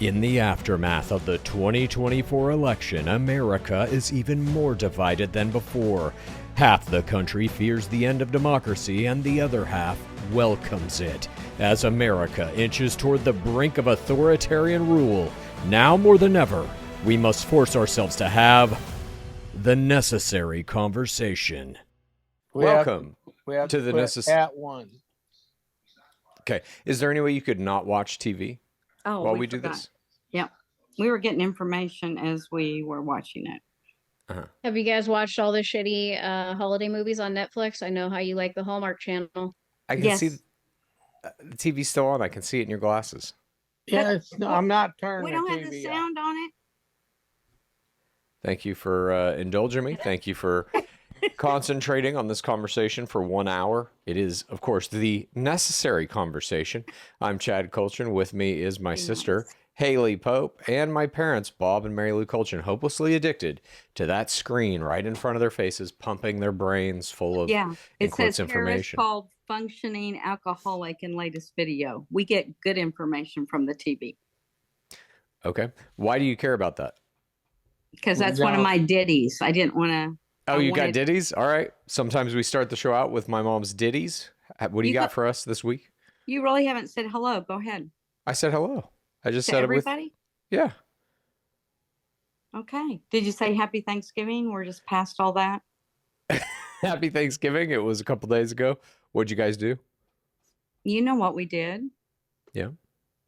In the aftermath of the 2024 election, America is even more divided than before. Half the country fears the end of democracy, and the other half welcomes it. As America inches toward the brink of authoritarian rule, now more than ever, we must force ourselves to have the necessary conversation. Welcome to the necessary. At one. Okay. Is there any way you could not watch TV while we do forgot. this? Yeah. We were getting information as we were watching it. Uh-huh. Have you guys watched all the shitty holiday movies on Netflix? I know how you like the Hallmark Channel. I can see the TV's still on. I can see it in your glasses. Yeah, I'm not turning We the don't TV have the off. sound on it. Thank you for indulging me. Thank you for concentrating on this conversation for 1 hour. It is, of course, the necessary conversation. I'm Chad Kultgen. With me is my sister, Haley Pope, and my parents, Bob and Mary Lou Kultgen, hopelessly addicted to that screen right in front of their faces, pumping their brains full of, it says information. Harris called functioning alcoholic in latest video. We get good information from the TV. Okay. Why do you care about that? Because that's one of my ditties. I didn't want to. Oh, you got ditties? All right. Sometimes we start the show out with my mom's ditties. What do you got for us this week? You really haven't said hello. Go ahead. I said hello. I just To said everybody? it with... Yeah. Okay. Did you say happy Thanksgiving? We're just past all that. Happy Thanksgiving. It was a couple days ago. What'd you guys do? You know what we did? Yeah.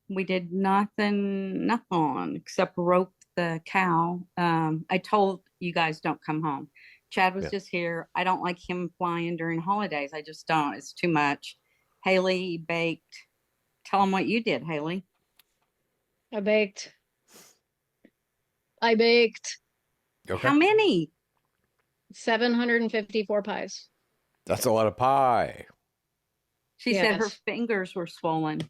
We did nothing except rope the cow. I told you guys don't come home. Chad was just here. I don't like him flying during holidays. I just don't. It's too much. Haley baked. Tell him what you did, Haley. I baked. Okay. How many? 754 pies. That's a lot of pie. She said her fingers were swollen.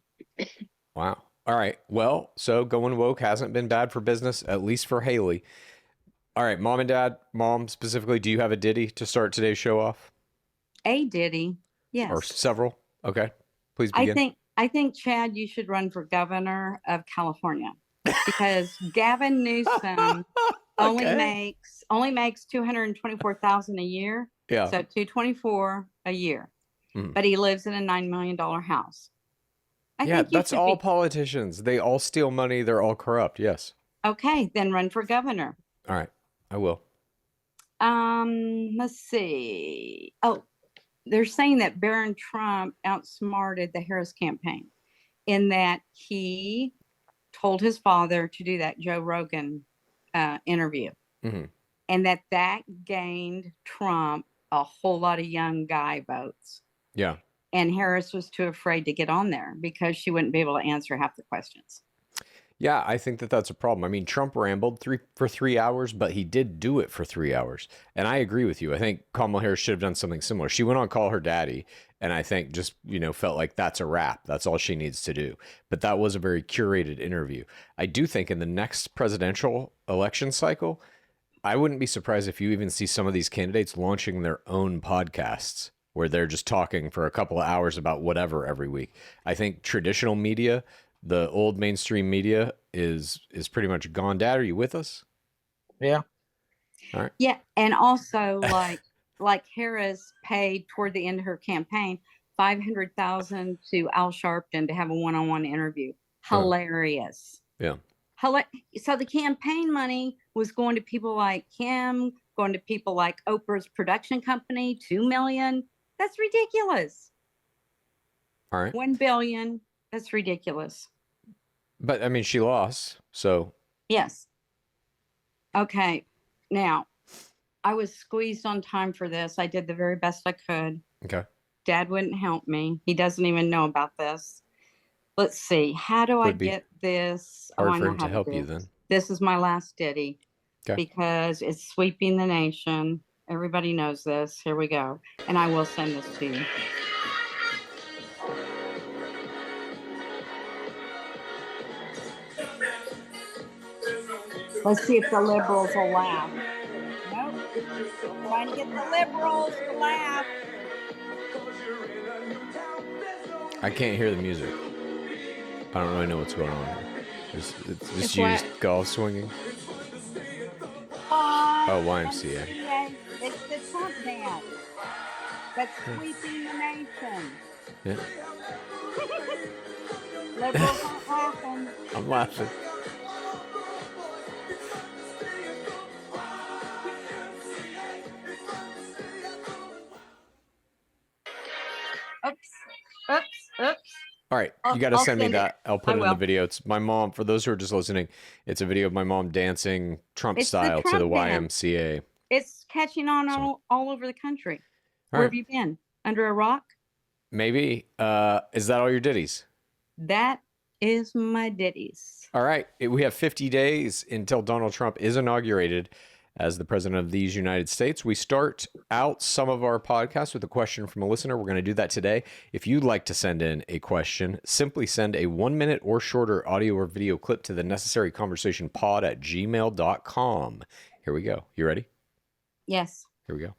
Wow. All right. Well, so going woke hasn't been bad for business, at least for Haley. All right, mom and dad, mom specifically, do you have a ditty to start today's show off? A ditty, yes. Or several? Okay, please begin. I think Chad, you should run for governor of California because Gavin Newsom only makes $224,000 a year. Yeah. So $224 a year, but he lives in a $9 million house. I think that's all politicians. They all steal money. They're all corrupt. Yes. Okay, then run for governor. All right, I will. Let's see. Oh, they're saying that Barron Trump outsmarted the Harris campaign in that he told his father to do that Joe Rogan interview, and that gained Trump a whole lot of young guy votes. Yeah. And Harris was too afraid to get on there because she wouldn't be able to answer half the questions. Yeah, I think that's a problem. I mean, Trump rambled for 3 hours, but he did do it for 3 hours. And I agree with you. I think Kamala Harris should have done something similar. She went on Call Her Daddy, and I think just, felt like that's a wrap. That's all she needs to do. But that was a very curated interview. I do think in the next presidential election cycle, I wouldn't be surprised if you even see some of these candidates launching their own podcasts where they're just talking for a couple of hours about whatever every week. I think traditional media, the old mainstream media, is pretty much gone. Dad, are you with us? Yeah. All right. Yeah, and also like Harris paid toward the end of her campaign $500,000 to Al Sharpton to have a one-on-one interview. Hilarious. Yeah. So the campaign money was going to people like him, going to people like Oprah's production company, $2 million. That's ridiculous. All right. $1 billion. That's ridiculous. But I mean, she lost, so. Yes. Okay. Now, I was squeezed on time for this. I did the very best I could. Okay. Dad wouldn't help me. He doesn't even know about this. Let's see. How do I get this? Hard for him to help you then. This is my last ditty. Okay. Because it's sweeping the nation. Everybody knows this. Here we go. And I will send this to you. Let's see if the liberals will laugh. Nope. I'm trying to get the liberals to laugh. I can't hear the music. I don't really know what's going on here. Just why- used golf swinging. Oh, YMCA. It's the Trump dance that's sweeping the nation. Yeah, Liberals aren't laughing. I'm laughing. Oops. All right, I'll- you got to I'll send me send it. that. I'll put I it in the will. video. It's my mom. For those who are just listening, it's a video of my mom dancing Trump It's the style to the Trump dance. YMCA. It's catching on So- all over the country. All Where right. have you been? Under a rock? Maybe. Is that all your ditties? That is my ditties. All right. We have 50 days until Donald Trump is inaugurated as the president of these United States. We start out some of our podcasts with a question from a listener. We're going to do that today. If you'd like to send in a question, simply send a 1 minute or shorter audio or video clip to the necessaryconversationpod@gmail.com. Here we go. You ready? Yes. Here we go.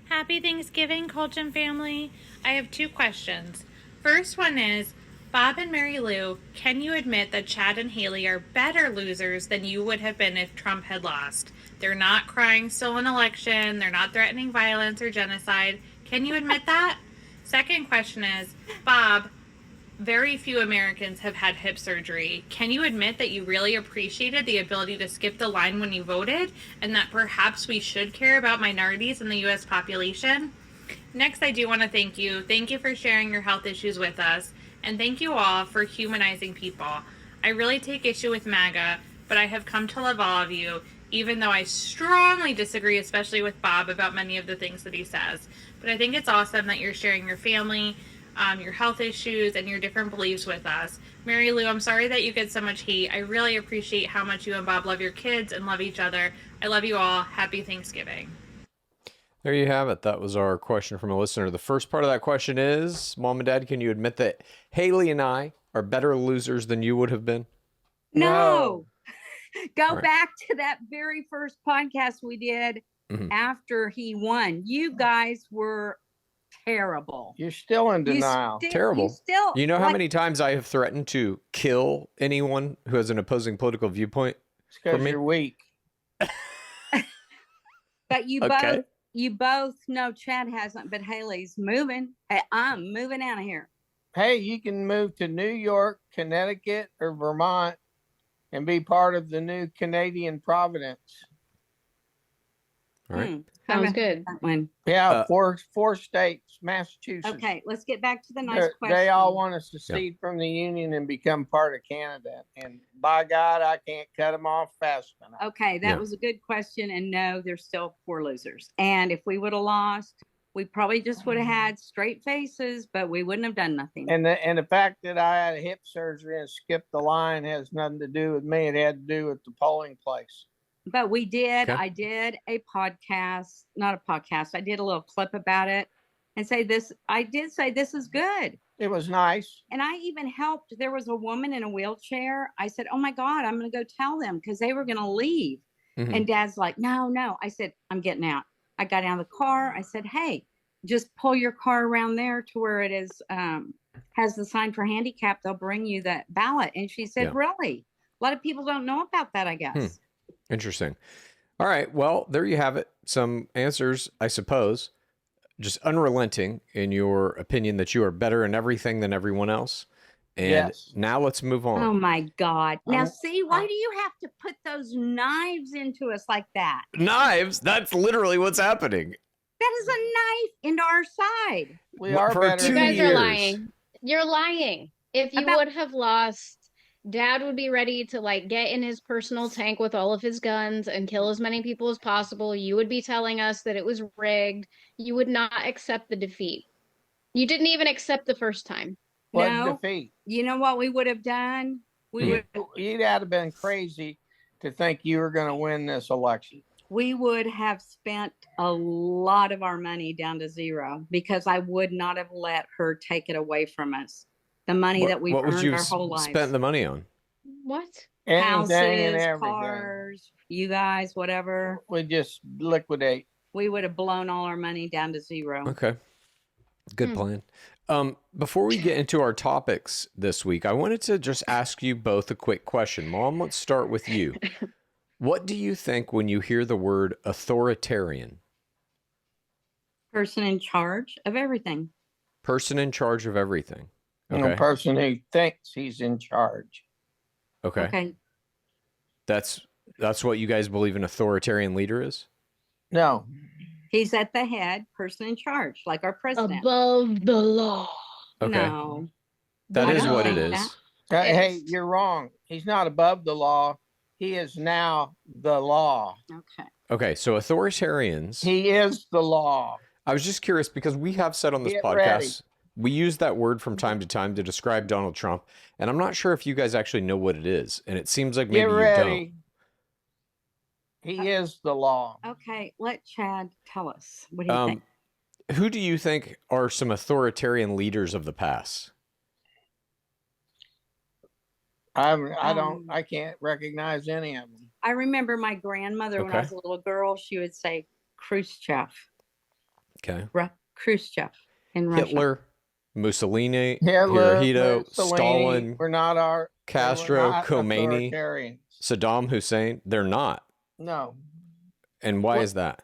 Happy Thanksgiving, Kultgen family. I have 2 questions. First one is, Bob and Mary Lou, can you admit that Chad and Haley are better losers than you would have been if Trump had lost? They're not crying still an election. They're not threatening violence or genocide. Can you admit that? Second question is, Bob, very few Americans have had hip surgery. Can you admit that you really appreciated the ability to skip the line when you voted, and that perhaps we should care about minorities in the U.S. population? Next, I do want to thank you. Thank you for sharing your health issues with us, and thank you all for humanizing people. I really take issue with MAGA, but I have come to love all of you, even though I strongly disagree, especially with Bob, about many of the things that he says. But I think it's awesome that you're sharing your family, your health issues, and your different beliefs with us. Mary Lou, I'm sorry that you get so much hate. I really appreciate how much you and Bob love your kids and love each other. I love you all. Happy Thanksgiving. There you have it. That was our question from a listener. The first part of that question is, Mom and Dad, can you admit that Haley and I are better losers than you would have been? No. Go All right. back to that very first podcast we did after he won. You guys were terrible. You're still in denial. Terrible. You know how like, many times I have threatened to kill anyone who has an opposing political viewpoint? It's because me? you're weak. But Okay. you both know Chad hasn't, but Haley's moving. Hey, I'm moving out of here. Hey, you can move to New York, Connecticut, or Vermont and be part of the new Canadian Providence. All right. Sounds I'm good. that one. Yeah, four states, Massachusetts. Okay, let's get back to the nice question. They all want us to secede from the Union and become part of Canada. And by God, I can't cut them off fast enough. Okay, that was a good question. And no, they're still poor losers. And if we would have lost, we probably just would have had straight faces, but we wouldn't have done nothing. And the fact that I had a hip surgery and skipped the line has nothing to do with me. It had to do with the polling place. But we did. Okay. I did a podcast, not a podcast. I did a little clip about it and say this. I did say this is good. It was nice. And I even helped. There was a woman in a wheelchair. I said, oh my God, I'm going to go tell them because they were going to leave. Mhm. And Dad's like, no. I said, I'm getting out. I got out of the car. I said, hey, just pull your car around there to where it is, has the sign for handicap. They'll bring you that ballot. And she said, Yeah. really? A lot of people don't know about that, I guess. Interesting. All right. Well, there you have it. Some answers, I suppose. Just unrelenting in your opinion that you are better in everything than everyone else. And Yes. now let's move on. Oh my God. Now, I'm- see, why do you have to put those knives into us like that? Knives. That's literally what's happening. That is a knife into our side. We are For better. You 2 guys years. are lying. You're lying. If you About- would have lost, Dad would be ready to like get in his personal tank with all of his guns and kill as many people as possible. You would be telling us that it was rigged. You would not accept the defeat. You didn't even accept the first time. What No. defeat? You know what we would have done? We You'd have been crazy to think you were going to win this election. would have spent a lot of our money down to zero because I would not have let her take it away from us. The money that we've what would earned you our whole lives. spent the money on? What? Anything Houses, and everything. cars, you guys, whatever. We just liquidate. We would have blown all our money down to zero. Okay. Good plan. Before we get into our topics this week, I wanted to just ask you both a quick question. Mom, let's start with you. What do you think when you hear the word authoritarian? Person in charge of everything. Person in charge of everything. And a person who thinks he's in charge. Okay. That's what you guys believe an authoritarian leader is? No. He's at the head, person in charge, like our president. Above the law. Okay. No. That I is don't what it think is. that. Hey, you're wrong. He's not above the law. He is now the law. Okay. Okay, so authoritarians. He is the law. I was just curious because we have said on this Get podcast, ready. we use that word from time to time to describe Donald Trump, and I'm not sure if you guys actually know what it is, and it seems like maybe Get you ready. He is the law. Okay. Let Chad tell us. What do you don't. think? Who do you think are some authoritarian leaders of the past? I can't recognize any of them. I remember my grandmother when I Okay. was a little girl, she would say Khrushchev. Okay. Khrushchev in Russia. Hitler, Mussolini, Hitler, Hirohito, Mussolini Stalin, were not our Castro, they were not Khomeini, authoritarians. Saddam Hussein. They're not. No, And why What- is that?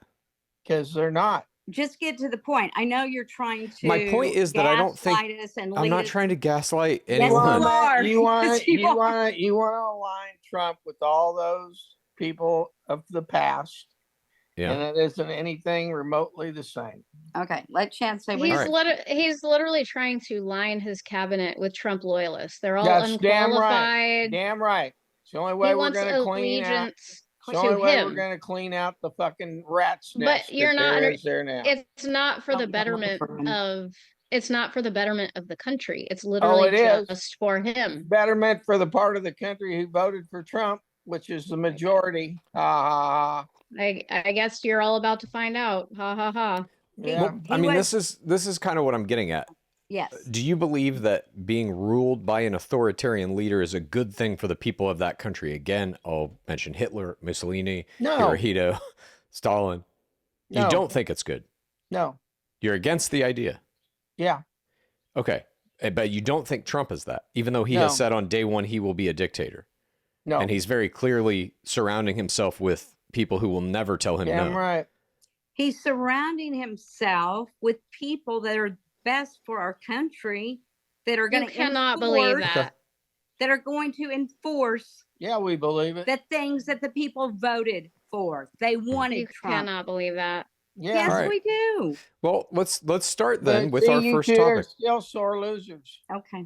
because they're not. Just get to the point. I know you're trying to. My point is that I don't think- gaslight us and I'm lead not us- trying to gaslight Yes, anyone. you are. You want Yes, you are. to align Trump with all those people of the past, Yeah. and it isn't anything remotely the same. Okay, let Chad say what He's, All right. he's literally trying to line his cabinet with Trump loyalists. They're all That's damn unqualified. Damn right. It's the only way He we're wants going to clean out. allegiance It's the only to way we're him. going to clean out the fucking rat's But nest you're that not there under- is there now. It's not for the Don't get away betterment from him. of. It's not for the betterment of the country. It's literally it is. just for him. Betterment for the part of the country who voted for Trump, which is the majority. Ha ha ha. I guess you're all about to find out. Ha ha ha. Yeah. Well, I He mean, was- this is kind of what I'm getting at. Yes. Do you believe that being ruled by an authoritarian leader is a good thing for the people of that country? Again, I'll mention Hitler, Mussolini, No. Hirohito, Stalin. You No. don't think it's good. No. You're against the idea. Yeah. Okay. But you don't think Trump is that, even though he No. has said on day one he will be a dictator. No. And he's very clearly surrounding himself with people who will never tell him Damn no. right. He's surrounding himself with people that are best for our country, that are going You to cannot believe that. that are going to enforce Yeah, we believe it. the things that the people voted for. They wanted You Trump. cannot believe that. Yeah. Yes, All right. we do. Well, let's start then But with see, our you first two are topic. still sore losers. Okay,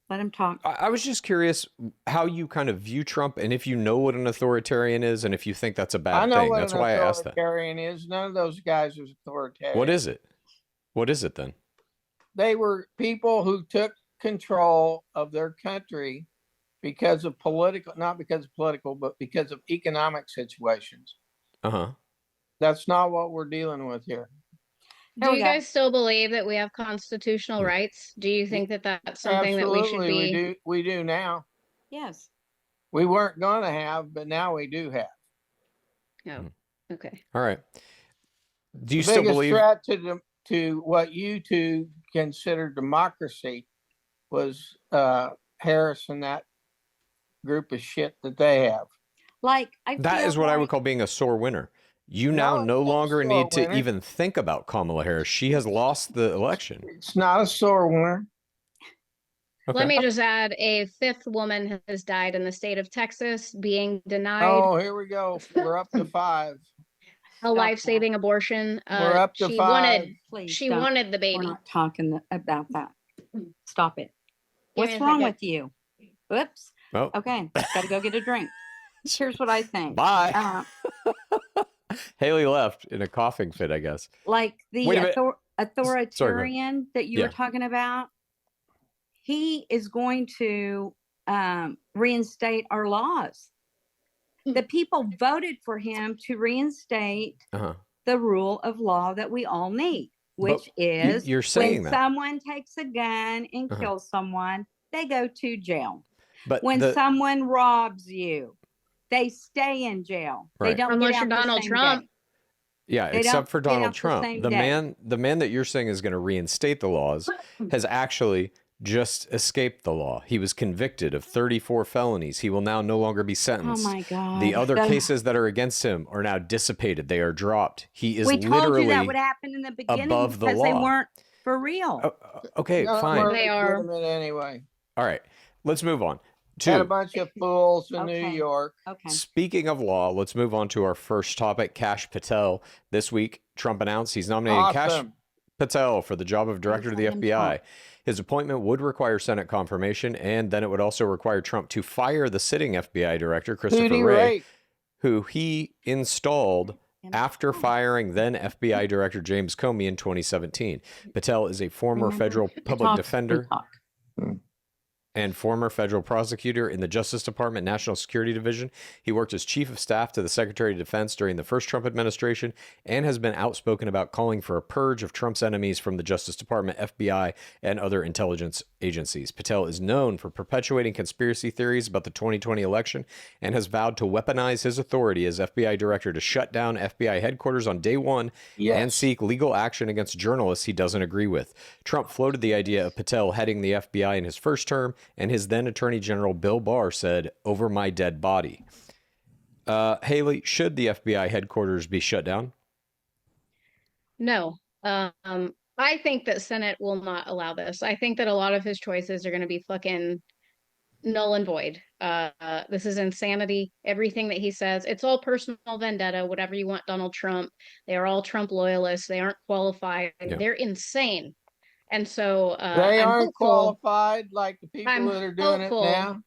let him talk. I was just curious how you kind of view Trump and if you know what an authoritarian is and if you think that's a I bad know thing. what That's an why I asked that. authoritarian is. None of those guys are authoritarian. What is it? What is it then? They were people who took control of their country because of political, not because of political, but because of economic situations. Uh-huh. That's not what we're dealing with here. Here Do we you go. guys still believe that we have constitutional rights? Do you think that that's something that we should Absolutely, be? we do now. Yes. We weren't going to have, but now we do have. Oh, okay. All right. Do you The still biggest believe threat to what you two consider democracy was Harris and that group of shit that they have. Like I that feel is what I would like- call being a sore winner? You No, now it's no not a longer sore need to winner. even think about Kamala Harris. She has lost the election. It's not a sore winner. Okay. Let me just add, a fifth woman has died in the state of Texas, being denied Oh, here we go. We're up to 5. a Stop life-saving abortion. We're up to she 5. wanted, Please she don't. wanted the We're baby. not talking about that. Stop it. Give me What's a wrong second. with you? Oops. Oh, Okay, got to go get a drink. Here's what I think. bye. Uh, Haley left in a coughing fit, I guess. like the Wait a minute. authoritarian that you Yeah. were talking about, he is going to reinstate our laws. The people voted for him to reinstate Uh-huh. the rule of law that we all need, But which is you're saying when that. someone takes a gun and Uh-huh. kills someone, they go to jail. But When the, someone robs you, they stay in jail. They Right. don't Unless get you're out the Donald same Trump. day. Yeah, They except don't for get Donald out the Trump. same The day. man that you're saying is going to reinstate the laws has actually just escaped the law. He was convicted of 34 felonies. He will now no longer be Oh sentenced. my God. The other cases that are against him are now dissipated. They are dropped. He is We told you that literally would happen in the beginning above the because they law. weren't for real. Okay, None of them fine. are They are. legitimate anyway. All right, let's move on. Had a Two, bunch of fools in New Okay. York. Okay. speaking of law, let's move on to our first topic, Kash Patel. This week, Trump announced he's nominating Kash Awesome. Patel for the job of director of the let him FBI. talk. His appointment would require Senate confirmation, and then it would also require Trump to fire the sitting FBI director, Who'd Christopher he Wray, rape? who he installed after firing then FBI Director James Comey in 2017. Patel is a former Remember? federal public Talk, defender talk. and former federal prosecutor in the Justice Department National Security Division. He worked as chief of staff to the Secretary of Defense during the first Trump administration and has been outspoken about calling for a purge of Trump's enemies from the Justice Department, FBI, and other intelligence agencies. Patel is known for perpetuating conspiracy theories about the 2020 election and has vowed to weaponize his authority as FBI director to shut down FBI headquarters on day one and seek legal action against journalists he doesn't agree with. Trump floated the idea of Patel heading the FBI in his first term, and his then Attorney General Bill Barr said, "Over my dead body." Haley, should the FBI headquarters be shut down? No. I think that Senate will not allow this. I think that a lot of his choices are going to be fucking null and void. This is insanity. Everything that he says, it's all personal vendetta, whatever you want, Donald Trump. They are all Trump loyalists. They aren't qualified. Yeah. They're insane. And so They I'm aren't hopeful, qualified like the people I'm that are doing hopeful. it now.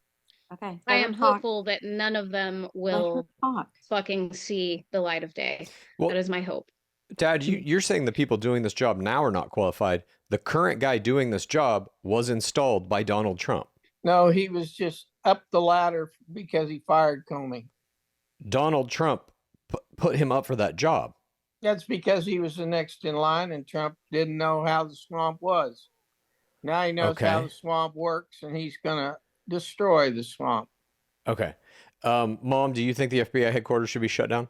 Okay. I let am her talk. hopeful that none of them Let her will talk. fucking see the light of day. Well, That is my hope. Dad, you're saying the people doing this job now are not qualified. The current guy doing this job was installed by Donald Trump. No, he was just up the ladder because he fired Comey. Donald Trump put him up for that job. That's because he was the next in line and Trump didn't know how the swamp was. Now he knows how Okay. the swamp works and he's going to destroy the swamp. Okay. Mom, do you think the FBI headquarters should be shut down?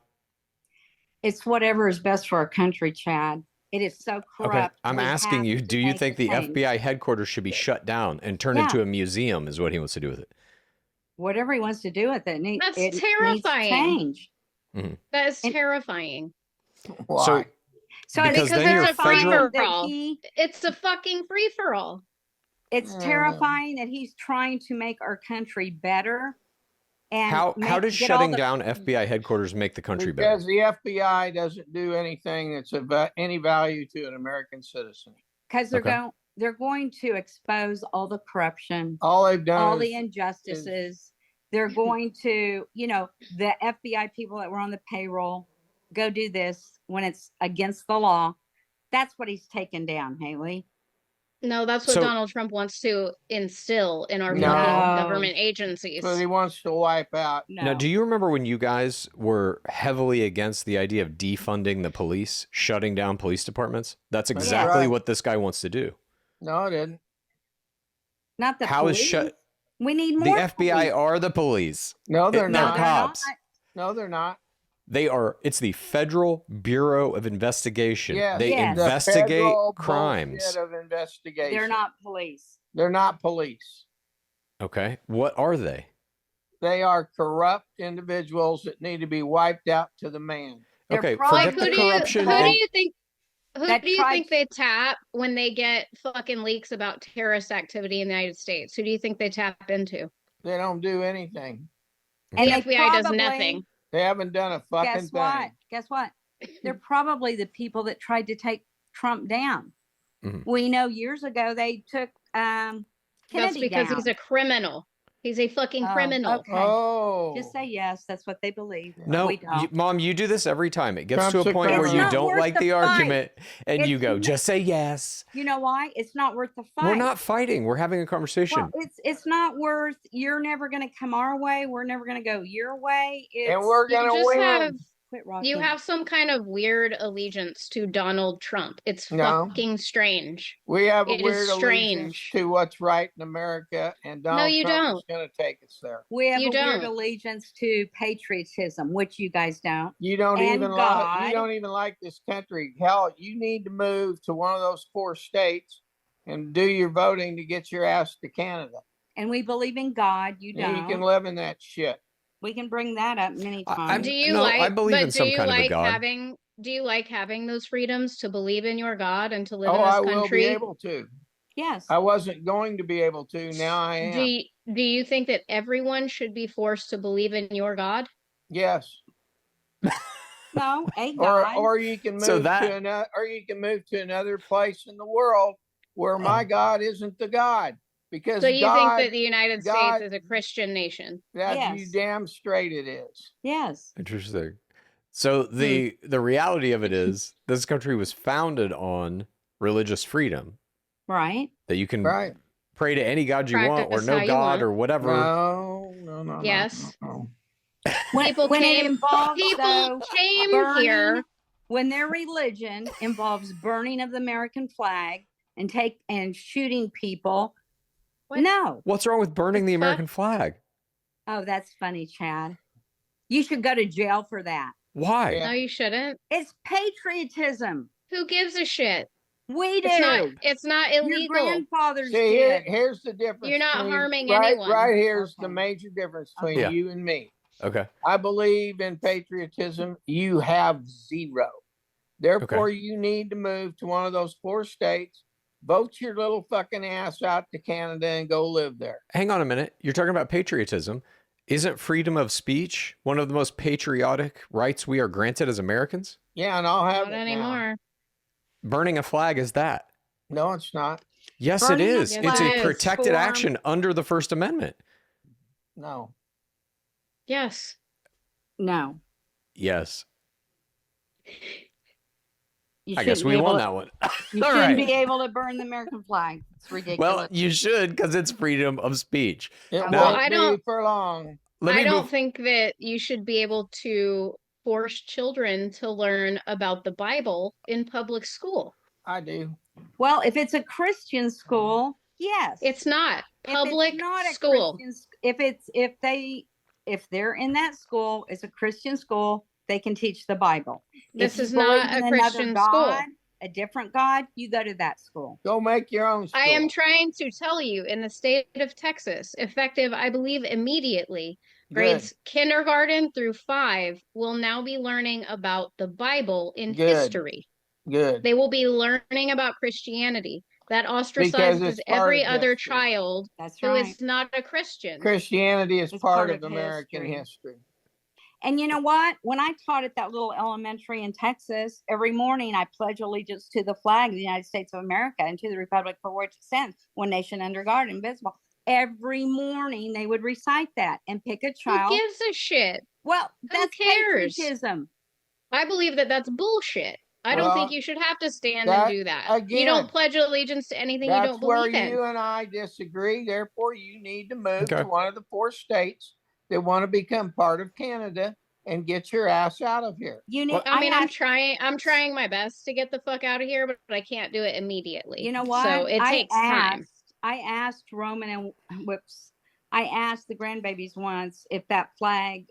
It's whatever is best for our country, Chad. It is so Okay. corrupt. I'm We asking have you, to do you make think a the change. FBI headquarters should be shut down and turned Yeah. into a museum is what he wants to do with it? Whatever he wants to do with it, That's it needs terrifying. change. That is And- terrifying. Why? So Because it's then you're it's a terrifying federal- that free-for-all. It's a fucking free for all. it's Mm. terrifying that he's trying to make our country better. And How does get all shutting the- down FBI headquarters make the country Because better? the FBI doesn't do anything that's of any value to an American citizen. Because Okay. they're going to expose all the corruption, All they've done all is the injustices. They're going to, the FBI people that were on the payroll go do this when it's against the law. That's what he's taken down, Haley. No, that's what So- Donald Trump wants to instill in our No. fucking government agencies. what he wants to wipe out. No. Now, do you remember when you guys were heavily against the idea of defunding the police, shutting down police departments? That's That's exactly right. what this guy wants to do. No, it didn't. Not the How is police. shut? We need The more FBI police. are the police. No, they're No, not. cops. No, they're not. They are. It's the Federal Bureau of Investigation. Yes. They Yes. The investigate federal crimes. bullshit of investigation. They're not police. They're not police. Okay. What are they? They are corrupt individuals that need to be wiped out to the man. They're Okay, probably- forget Like, the who do you corruption. who and- do you think who That do you tried- think they tap when they get fucking leaks about terrorist activity in the United States? Who do you think they tap into? They don't do anything. And The they FBI does probably- nothing. They haven't done a fucking Guess thing. what? Guess what? They're probably the people that tried to take Trump down. Mhm. We know years ago they took That's Kennedy because down. he's a criminal. He's a fucking Oh, criminal. okay. Oh. Just say yes. That's what they believe. No, we don't. Mom, you do this every time. It gets Trump's to a a point where criminal. you It's not don't worth like the the fight. argument and you It's go, not- just say yes. You know why? It's not worth the fight. We're not fighting. We're having a conversation. Well, it's not worth. You're never going to come our way. We're never going to go your way. It's, And we're You gonna just win. have Quit rocking. You have some kind of weird allegiance to Donald Trump. It's No. fucking strange. We have a It is weird allegiance strange. to what's right in America, and No, Donald you Trump don't. is going to take us there. We have You a weird don't. allegiance to patriotism, which you guys don't. You don't And even God. like. You don't even like this country. Hell, you need to move to one of those 4 states and do your voting to get your ass to Canada. And we believe in God. You And don't. you can live in that shit. We can bring that up many I- times. Do you No, like I believe in but some do you kind of a like God. having those freedoms to believe in your God and to live Oh, in this I will be country? able to. Yes. I wasn't going to be able to. Now I am. Do you think that everyone should be forced to believe in your God? Yes. No, a God. Or you can move So that- to another, or you can move to another place in the world where my God isn't the God, because So you God, think that the United God- States is a Christian nation? that you Yes. damn straight it is. Yes. Interesting. So the reality of it is this country was founded on religious freedom, Right. that you can Right? pray to any God you want or Practice no how you God want. or whatever. No. Yes. No. People when it came. involves People though, came burning, here. when their religion involves burning of the American flag and shooting people. What? No. What's wrong with burning The the fuck? American flag? Oh, that's funny, Chad. You should go to jail for that. Why? Yeah. No, you shouldn't. It's patriotism. Who gives a shit? We do. It's not Your illegal. grandfathers See, did. here's the difference. You're not between- harming right, anyone. Right here's the Okay. major difference between Yeah. you and me. Okay. I believe in patriotism. You have zero. Therefore, you need to move to one of those 4 states, vote your little fucking ass out to Canada, and go live there. Hang on a minute. You're talking about patriotism. Isn't freedom of speech one of the most patriotic rights we are granted as Americans? Yeah, and I'll have Not it anymore. Burning a flag is that. now. No, it's not. Yes, it Burning a is. It's flag a is protected form- action under the First Amendment. No. Yes. No. Yes. You I guess shouldn't we be won able- that one. You All shouldn't right. be able to burn the American flag. It's ridiculous. Well, you should, because it's freedom of speech. It Well, won't I be don't- for long. Let me I don't move. think that you should be able to force children to learn about the Bible in public school. I do. Well, if it's a Christian school, yes. It's not If public it's not a school. Christian if they're in that school, it's a Christian school, they can teach the Bible. This If you is not believe a in another Christian God, school. a different God, you go to that school. Go make your own school. I am trying to tell you, in the state of Texas, effective, I believe, immediately, grades kindergarten through 5 will now be learning about the Bible in Good. history. Good. They will be learning about Christianity. That Because ostracizes it's part every of other history. child That's who right. is not a Christian. Christianity is It's part part of of American history. history. And you know what? When I taught at that little elementary in Texas, every morning I pledge allegiance to the flag of the United States of America and to the republic for which it stands, one nation under God, indivisible. Every morning they would recite that and pick a Who child. gives a shit? Well, that's cares? patriotism. I believe that that's bullshit. I don't Well, think you should have to stand that- and do that. again, You don't pledge allegiance to anything you That's don't where believe in. you and I disagree. Therefore, you need to move Okay. to one of the 4 states that want to become part of Canada and get your ass out of here. You need. Well, I mean, I'm asked- trying my best to get the fuck out of here, but I can't do it immediately. You know what? So it takes time. I asked Roman and I asked the grandbabies once if that flag,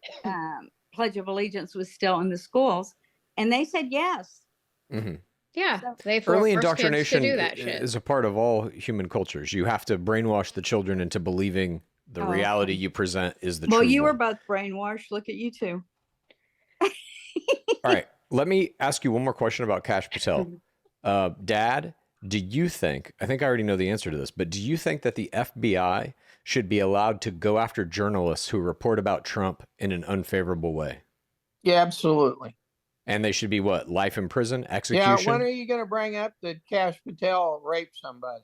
Pledge of Allegiance, was still in the schools, and they said yes. Mhm. Yeah, So- they Early force kids indoctrination to do that shit. is a part of all human cultures. You have to brainwash the children into believing the Oh, reality okay. you present is the Well, true you were one. both brainwashed. Look at you two. All right. Let me ask you one more question about Kash Patel. Dad, do you think, I think I already know the answer to this, but do you think that the FBI should be allowed to go after journalists who report about Trump in an unfavorable way? Yeah, absolutely. And they should be what? Life in prison? Yeah, Execution? when are you going to bring up that Kash Patel raped somebody?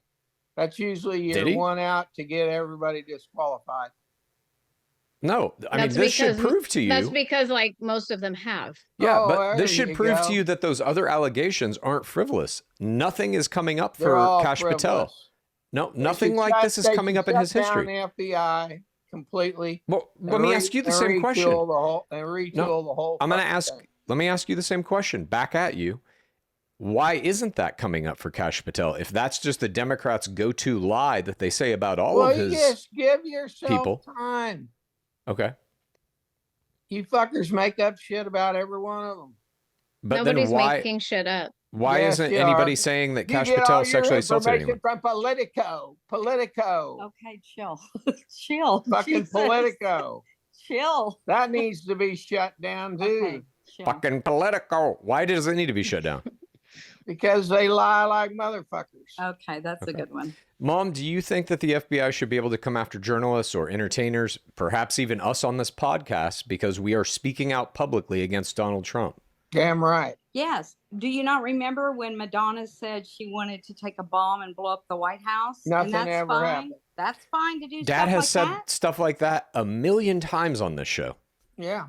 That's usually Did your he? one out to get everybody disqualified. No. I mean, That's this should because- prove to you. That's because, like, most of them have. Yeah, Oh, but there this should you prove go. to you that those other allegations aren't frivolous. Nothing is coming up They're for all Kash Patel. frivolous. No, They nothing should like shut- this is they coming should up in shut his down history. the FBI completely. Well, let me ask you the same question. And retool the whole I'm going to fucking ask, thing. let me ask you the same question back at you. Why isn't that coming up for Kash Patel? If that's just the Democrats' go-to lie that they say about all of his just give yourself people. time. Okay. You fuckers make up shit about every one of them. But Nobody's then why, making shit up. why Yes, isn't you anybody are. saying that You Kash get all Patel your sexually assaulted information anyone? from Politico. Okay, chill. Chill. Fucking Jesus. Politico. Chill. That needs to be shut down too. Okay, chill. Fucking Politico. Why does it need to be shut down? Because they lie like motherfuckers. Okay, that's a good one. Mom, do you think that the FBI should be able to come after journalists or entertainers, perhaps even us on this podcast, because we are speaking out publicly against Donald Trump? Damn right. Yes. Do you not remember when Madonna said she wanted to take a bomb and blow up the White House? Nothing and that's ever fine. happened. That's fine to do. Dad stuff has like said that? stuff like that a million times on this show. Yeah.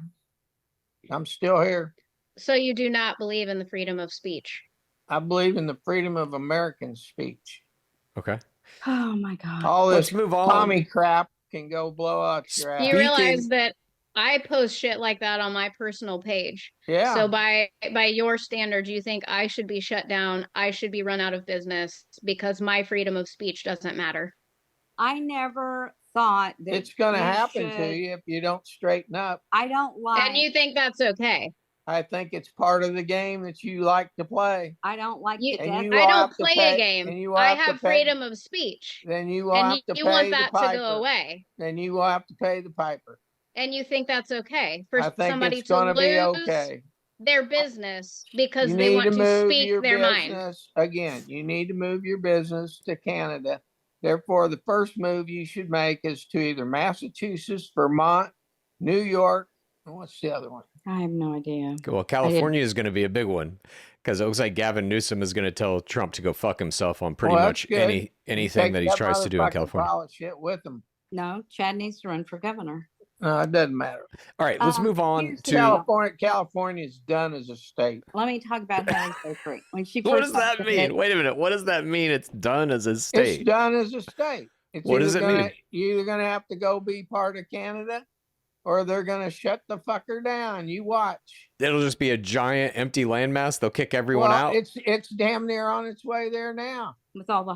I'm still here. So you do not believe in the freedom of speech? I believe in the freedom of American speech. Okay. Oh my God. All this Let's move on. Tommy crap can go blow out your ass. You realize that I post shit like that on my personal page. Yeah. So by your standards, you think I should be shut down, I should be run out of business because my freedom of speech doesn't matter. I never thought that It's going to you happen to should- you if you don't straighten up. I don't like. And you think that's okay? I think it's part of the game that you like to play. I don't like You- the And death. you I will don't have to play pay- a game. and you will I have to have pay- freedom of speech. Then you will And have to you pay want the that piper. to go away. Then you will have to pay the piper. And you think that's okay for I think somebody it's to going to be lose okay. their business because You they need want to to move speak your their mind. business again. You need to move your business to Canada. Therefore, the first move you should make is to either Massachusetts, Vermont, New York, and what's the other one? I have no idea. Well, California is going to be a big one because it looks like Gavin Newsom is going to tell Trump to go fuck himself on pretty Well, much that's good. anything Take that he tries to do in motherfucking California. pile of shit with him. No, Chad needs to run for governor. No, it doesn't matter. All right, let's move on here's the to. deal. California's done as a state. Let me talk about Helen Bakery. When she What first does that got mean? hit- Wait a minute. What does that mean? It's done as a state. It's done as a state. It's What does either it gonna- mean? You're either going to have to go be part of Canada or they're going to shut the fucker down. You watch. It'll just be a giant empty landmass. They'll kick everyone out. It's damn near on its way there now. with all the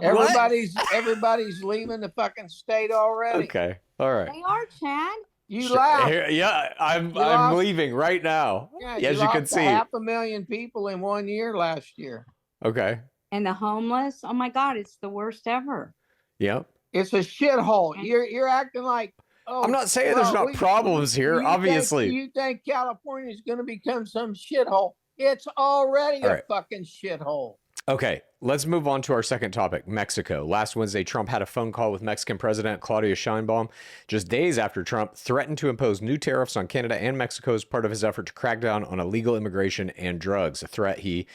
Everybody's leaving the fucking state already. Okay. All right. They are, Chad. You Sure. laugh. Here- yeah, I'm lost. leaving right now. Yeah, as you can lost see. 500,000 people in 1 year last year. Okay. And the homeless. Oh my God, it's the worst ever. Yep. It's a shithole. You're acting like, oh, I'm not saying there's not problems here, obviously. You think California is going to become some shithole? It's already All a right. fucking shithole. Okay, let's move on to our second topic, Mexico. Last Wednesday, Trump had a phone call with Mexican President Claudia Sheinbaum just days after Trump threatened to impose new tariffs on Canada and Mexico as part of his effort to crack down on illegal immigration and drugs, a threat he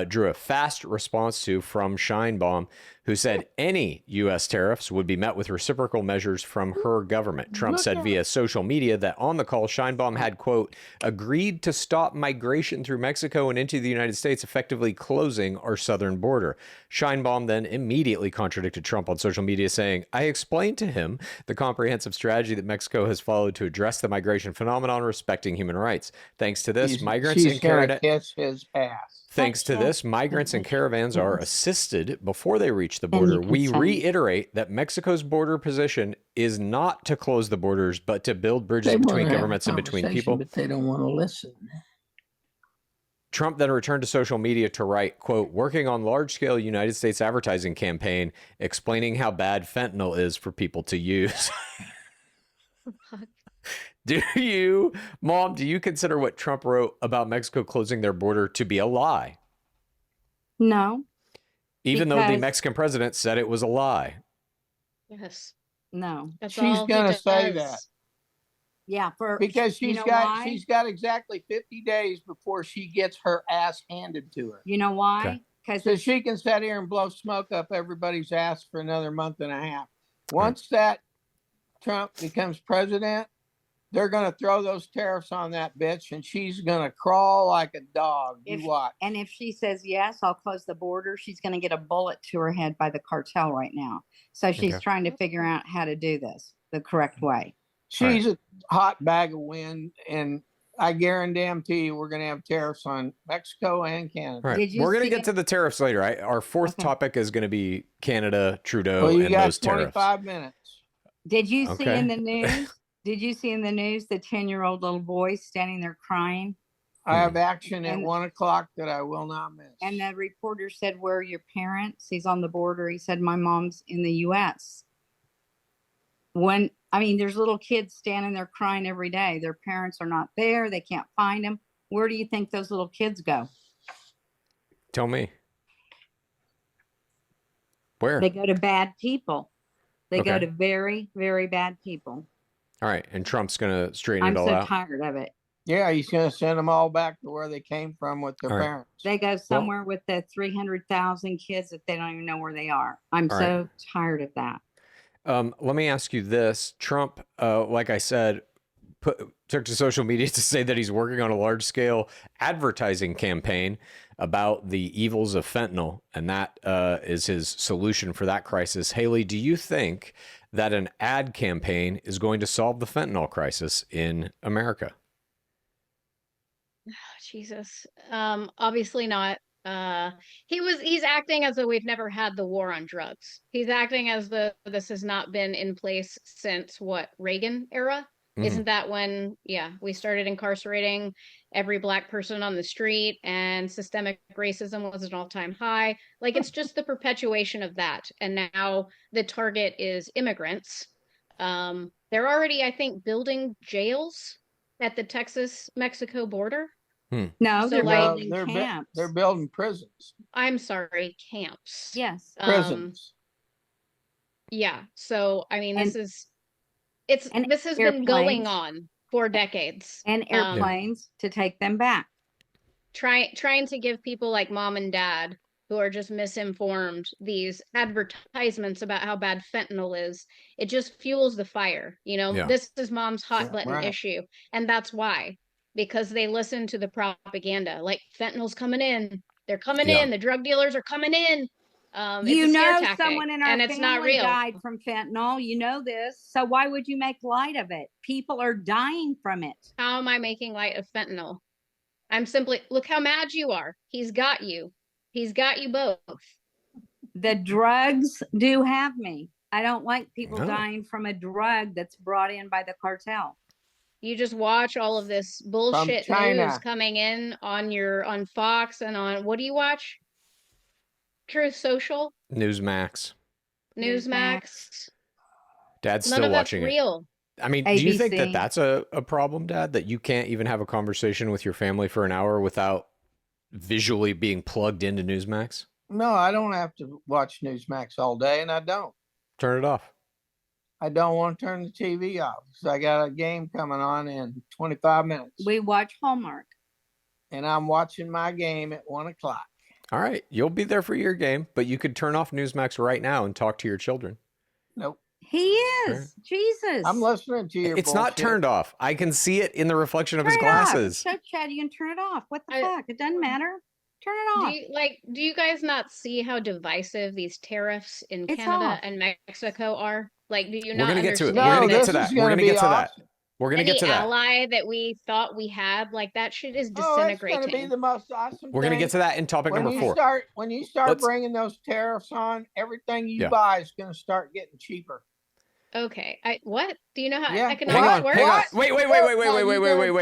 drew a fast response to from Sheinbaum, who said any U.S. tariffs would be met with reciprocal measures from her government. Trump said via social media that on the call, Sheinbaum had, quote, agreed to stop migration through Mexico and into the United States, effectively closing our southern border. Sheinbaum then immediately contradicted Trump on social media, saying, I explained to him the comprehensive strategy that Mexico has followed to address the migration phenomenon, respecting human rights. Thanks to this, migrants She's in gonna Canada... kiss his ass. Thanks to this, migrants and caravans are assisted before they reach the border. We reiterate that Mexico's border position is not to close the borders, but to build bridges They between wanna have a governments and between people. But they don't want to listen. Trump then returned to social media to write, quote, working on large-scale United States advertising campaign explaining how bad fentanyl is for people to use. Mom, do you consider what Trump wrote about Mexico closing their border to be a lie? No, Even though the Because- Mexican president said it was a lie. Yes. no. That's She's all he gonna say does. that. Yeah, Because you she's know got why? she's got exactly 50 days before she gets her ass handed to her. You know why? Okay. Because So she can sit here and blow smoke up everybody's ass for another month and a half. Once that Trump becomes president, they're going to throw those tariffs on that bitch and she's going to crawl like a dog. You watch. and if she says yes, I'll close the border, she's going to get a bullet to her head by the cartel right now. So she's Okay. trying to figure out how to do this the correct way. She's a hot bag of wind and I guarantee you we're going to have tariffs on Mexico and Canada. All right. Did you We're going to see get to the tariffs later. Our fourth Okay. topic is going to be Canada, Trudeau, Well, you and got those tariffs. 25 minutes. Did you see Okay. in the news? Did you see in the news the 10-year-old little boy standing there crying? I have action at And- 1 o'clock that I will not miss. And the reporter said, "Where are your parents?" He's on the border. He said, "My mom's in the U.S." There's little kids standing there crying every day. Their parents are not there. They can't find them. Where do you think those little kids go? Tell me. Where? They go to bad people. They go Okay. to very, very bad people. All right. And Trump's going to straighten I'm it all so out. tired of it. Yeah, he's going to send them all back to where they came from with their All right. parents. They go somewhere with the 300,000 kids that they don't even know where they are. I'm All so tired of that. Let me ask you this. Trump, like I said, took to social media to say that he's working on a large-scale advertising campaign about the evils of fentanyl, and that is his solution for that crisis. Haley, do you think that an ad campaign is going to solve the fentanyl crisis in America? Jesus. Obviously not. He's acting as though we've never had the war on drugs. He's acting as though this has not been in place since Reagan era? Mhm. Isn't that when, we started incarcerating every Black person on the street and systemic racism was an all-time high? Like, it's just the perpetuation of that. And now the target is immigrants. They're already, I think, building jails at the Texas-Mexico border. No, So, they're like, building they're camps. they're building prisons. I'm sorry, camps. Yes. Prisons. Yeah. So, I mean, this And- is and this has been going airplanes. on for decades. And airplanes to take them back. Trying to give people like mom and dad who are just misinformed these advertisements about how bad fentanyl is. It just fuels the fire. Yeah. This is mom's hot button right. issue. And that's why, because they listen to the propaganda. Like, fentanyl's coming in. They're coming Yeah. in. The drug dealers are coming in. It's You a scare know tactic, someone in our and it's not family real. died from fentanyl. You know this. So why would you make light of it? People are dying from it. How am I making light of fentanyl? I'm simply, look how mad you are. He's got you. He's got you both. The drugs do have me. I don't like people No. dying from a drug that's brought in by the cartel. You just watch all of this bullshit China. news coming in on Fox and on, what do you watch? Truth Social, Newsmax. Newsmax. Dad's None still of that's watching it. real. I mean, do you think that ABC. that's a problem, Dad, that you can't even have a conversation with your family for an hour without visually being plugged into Newsmax? No, I don't have to watch Newsmax all day, and I don't. Turn it off. I don't want to turn the TV off because I got a game coming on in 25 minutes. We watch Hallmark. And I'm watching my game at 1 o'clock. All right. You'll be there for your game, but you could turn off Newsmax right now and talk to your children. Nope. He is. Jesus. I'm listening to your It's not bullshit. turned off. I can see it in the reflection of his Turn it off. glasses. It's so Chad, you can turn it off. What the I- fuck? It doesn't matter. Turn it off. Do you guys not see how divisive these tariffs in It's Canada off. and Mexico are? Like, do you We're not gonna get to it. understand? We're gonna No, get this to that. is We're gonna gonna be get to that. awesome. We're gonna Any get to that. ally that we thought we had, like, that shit is Oh, it's going disintegrating. to be the most awesome We're gonna thing. get to that in topic when number you 4. start when you start Let's- bringing those tariffs on, everything you Yeah. buy is going to start getting cheaper. Okay. What? Do you know how Yeah. economics Hang on. works? Hang on. What? Wait. No, you gonna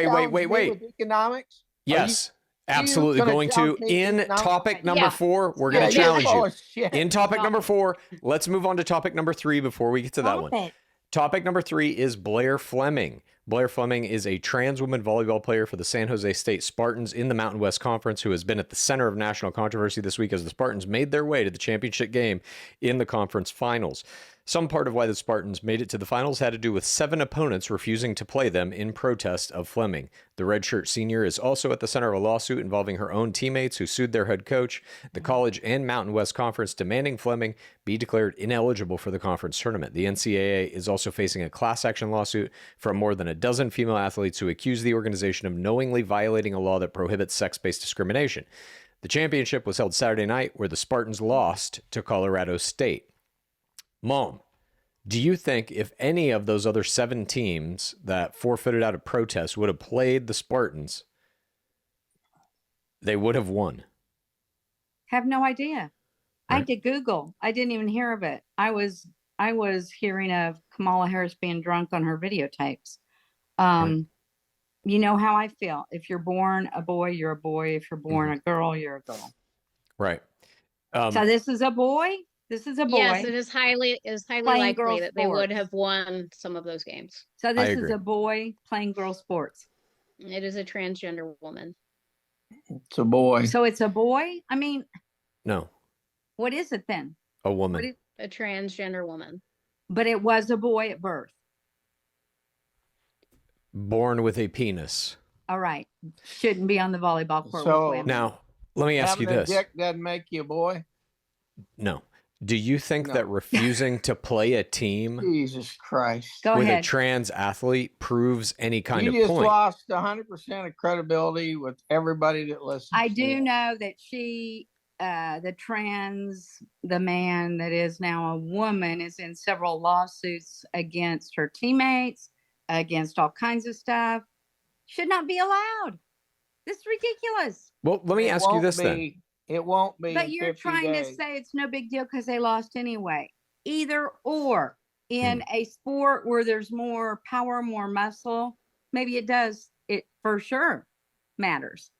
challenge me Wait. with economics? Yes. Absolutely gonna going to. challenge me In economics? topic number Yeah. 4, we're Yeah, going to you're challenge full you. of shit. In topic No. number 4, let's move on to topic number 3 before we get to that Stop one. it. Topic number 3 is Blaire Flemming. Blaire Flemming is a trans woman volleyball player for the San Jose State Spartans in the Mountain West Conference who has been at the center of national controversy this week as the Spartans made their way to the championship game in the conference finals. Some part of why the Spartans made it to the finals had to do with 7 opponents refusing to play them in protest of Flemming. The redshirt senior is also at the center of a lawsuit involving her own teammates who sued their head coach, the college and Mountain West Conference, demanding Flemming be declared ineligible for the conference tournament. The NCAA is also facing a class action lawsuit from more than a dozen female athletes who accuse the organization of knowingly violating a law that prohibits sex-based discrimination. The championship was held Saturday night where the Spartans lost to Colorado State. Mom, Do you think if any of those other 7 teams that forfeited out of protest would have played the Spartans, they would have won? Have no idea. I Right. did Google. I didn't even hear of it. I was hearing of Kamala Harris being drunk on her videotapes. You know how I feel. If you're born a boy, you're a boy. If you're born a girl, you're a girl. Right. So this is a boy. This is a boy. Yes, it is highly playing likely girl that they would sports. have won some of those games. So this is agree. a boy playing girl sports. It is a transgender woman. It's a boy. So it's a boy? I mean, No, what is it then? a woman. A transgender woman. But it was a boy at birth. Born with a penis. All right. Shouldn't be on the volleyball court So- with women. Now, let me ask you Having a this. dick doesn't make you a boy. No. Do you think No. that refusing to play a team Jesus Christ. Go with ahead. a trans athlete proves any kind You of just point? lost 100% of credibility with everybody that listens. I to do you. know that the man that is now a woman is in several lawsuits against her teammates, against all kinds of stuff. Should not be allowed. This is ridiculous. Well, let me It ask you won't this be- then. It won't be. But in you're 50 trying days. to say it's no big deal because they lost anyway. Either or. In a sport where there's more power, more muscle, maybe it does. It for sure matters.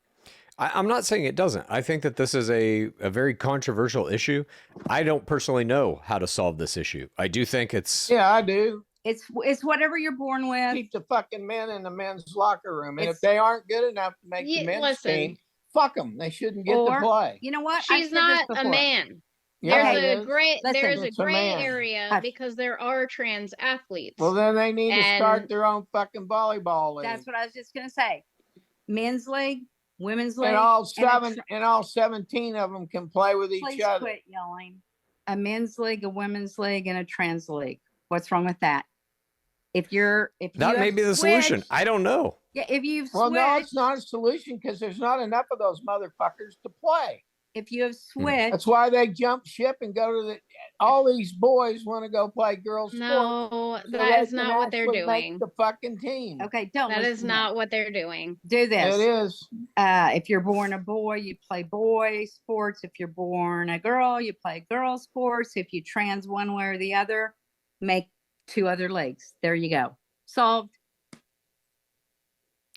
I'm not saying it doesn't. I think that this is a very controversial issue. I don't personally know how to solve this issue. I do think it's... Yeah, I do. It's whatever you're born with. Keep the fucking men in the men's locker room. And It's- if they aren't good enough to make the Yeah, men's listen. team, fuck them. They shouldn't get Or- to play. You know what? I've She's said not this a before. man. Yeah, There's it a is. gray Listen, there's a it's a gray man. area Hush. because there are trans athletes. Well, then they need to start And- their own fucking volleyball league. That's what I was just gonna say. Men's league, women's league, and all a seven tra- and all 17 of them can play with each Please other. quit yelling. A men's league, a women's league, and a trans league. What's wrong with that? If you That may have be the solution. switched- I don't know. Yeah, if you've Well, no, it's switched- not a solution because there's not enough of those motherfuckers to play. if you have switched, That's why they jump ship and go to the. All these boys want to go play girls' sports. No, so that they is can not what they're actually make doing. The fucking team. okay, don't. That listen is to not what they're doing. me. Do this. It is. If you're born a boy, you play boy sports. If you're born a girl, you play girl sports. If you trans one way or the other, make 2 other leagues. There you go. Solved.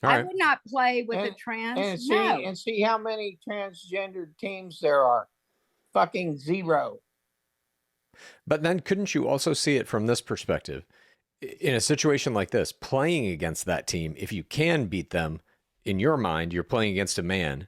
All I right. would not play with a And trans. see No. and see how many transgendered teams there are. Fucking zero. But then couldn't you also see it from this perspective? In a situation like this, playing against that team, if you can beat them, in your mind, you're playing against a man.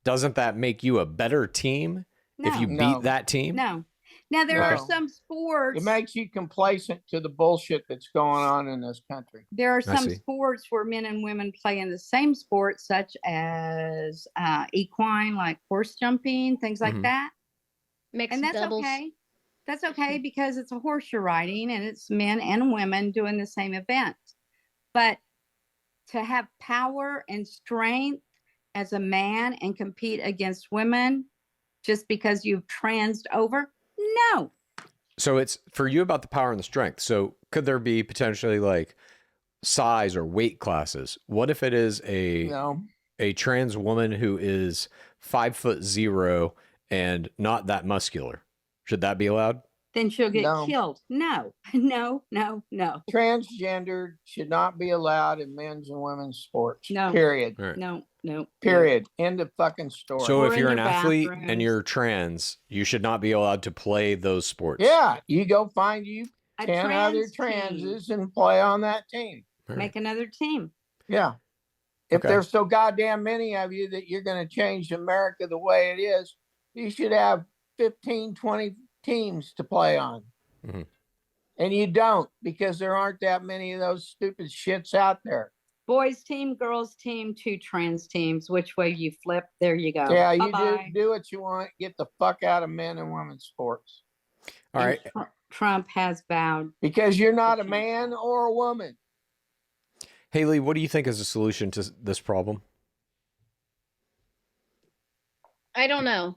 Doesn't that make you a better team if No. you No. beat that team? No. Now there are No. some sports. It makes you complacent to the bullshit that's going on in this country. There are some see. sports where men and women play in the same sport, such as equine, like horse jumping, things like Mhm. that. Mixed And that's doubles. okay. That's okay because it's a horse you're riding and it's men and women doing the same event. But to have power and strength as a man and compete against women just because you've transed over, no. So it's for you about the power and the strength. So could there be potentially like size or weight classes? What if it is You know, a trans woman who is 5'0" and not that muscular? Should that be allowed? Then she'll get No. killed. No, no, no, no, transgender should not be allowed in men's and women's sports. No. Period. All right. no, no. Period. End of fucking story. So Or if in you're an their athlete bathrooms. and you're trans, you should not be allowed to play those sports. yeah, you go find you A 10 other trans team. transes and play on that team. All right. Make another team. Yeah. If Okay. there's so goddamn many of you that you're going to change America the way it is, you should have 15, 20 teams to play on. Mhm. And you don't because there aren't that many of those stupid shits out there. Boys team, girls team, 2 trans teams. Which way you flip, there you go. Yeah, you Bye-bye. do what you want. Get the fuck out of men and women's sports All right. And Trump has vowed. because you're not a Okay. man or a woman. Haley, what do you think is a solution to this problem? I don't know.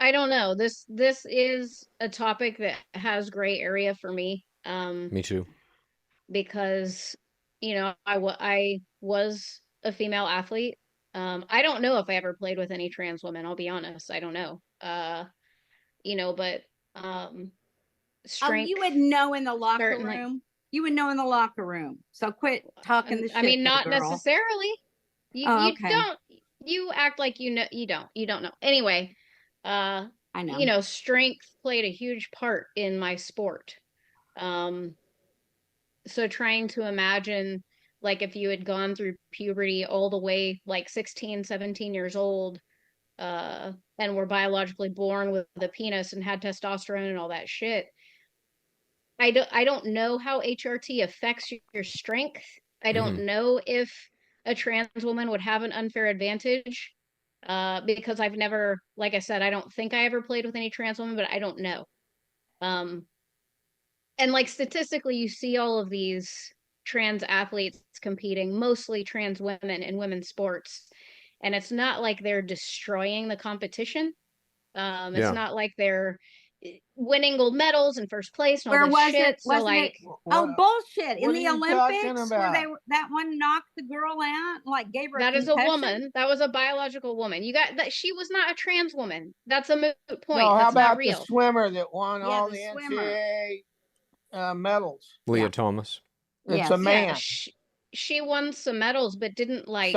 I don't know. This is a topic that has gray area for me. Me too. Because I was a female athlete. I don't know if I ever played with any trans women. I'll be honest. I don't know. But strength. You would know in the locker certainly. room. You would know in the locker room. So quit talking the shit. I mean, not girl. necessarily. You don't. You act like you know. You don't. You don't know. Anyway, I know. Strength played a huge part in my sport. So trying to imagine, like, if you had gone through puberty all the way, like 16, 17 years old, and were biologically born with a penis and had testosterone and all that shit. I don't know how HRT affects your strength. I don't know if a trans woman would have an unfair advantage, because I've never, like I said, I don't think I ever played with any trans woman, but I don't know. And like statistically, you see all of these trans athletes competing, mostly trans women in women's sports. And it's not like they're destroying the competition. It's not like they're winning gold medals in first place and all this shit. It? So like, bullshit! In the Olympics, where that one knocked the girl out, like gave her. That is a woman. That was a biological woman. You got that. She was not a trans woman. That's a moot point. No, That's how about not real. the swimmer that won all the NCAA medals? Leah Thomas. It's a man. Yeah, she won some medals, but didn't like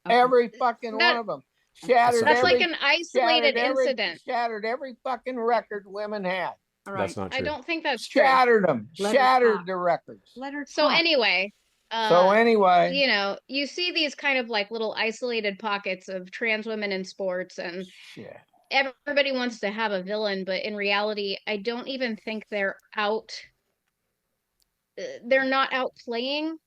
every fucking one of them. That's like an isolated incident. Shattered every fucking record women had. Right. That's not true. I don't think that's shattered true. them. Shattered the records. Let her talk. So anyway, you see these kind of like little isolated pockets of trans women in sports, and everybody wants to have a villain, but in reality, I don't even think they're out. They're not out playing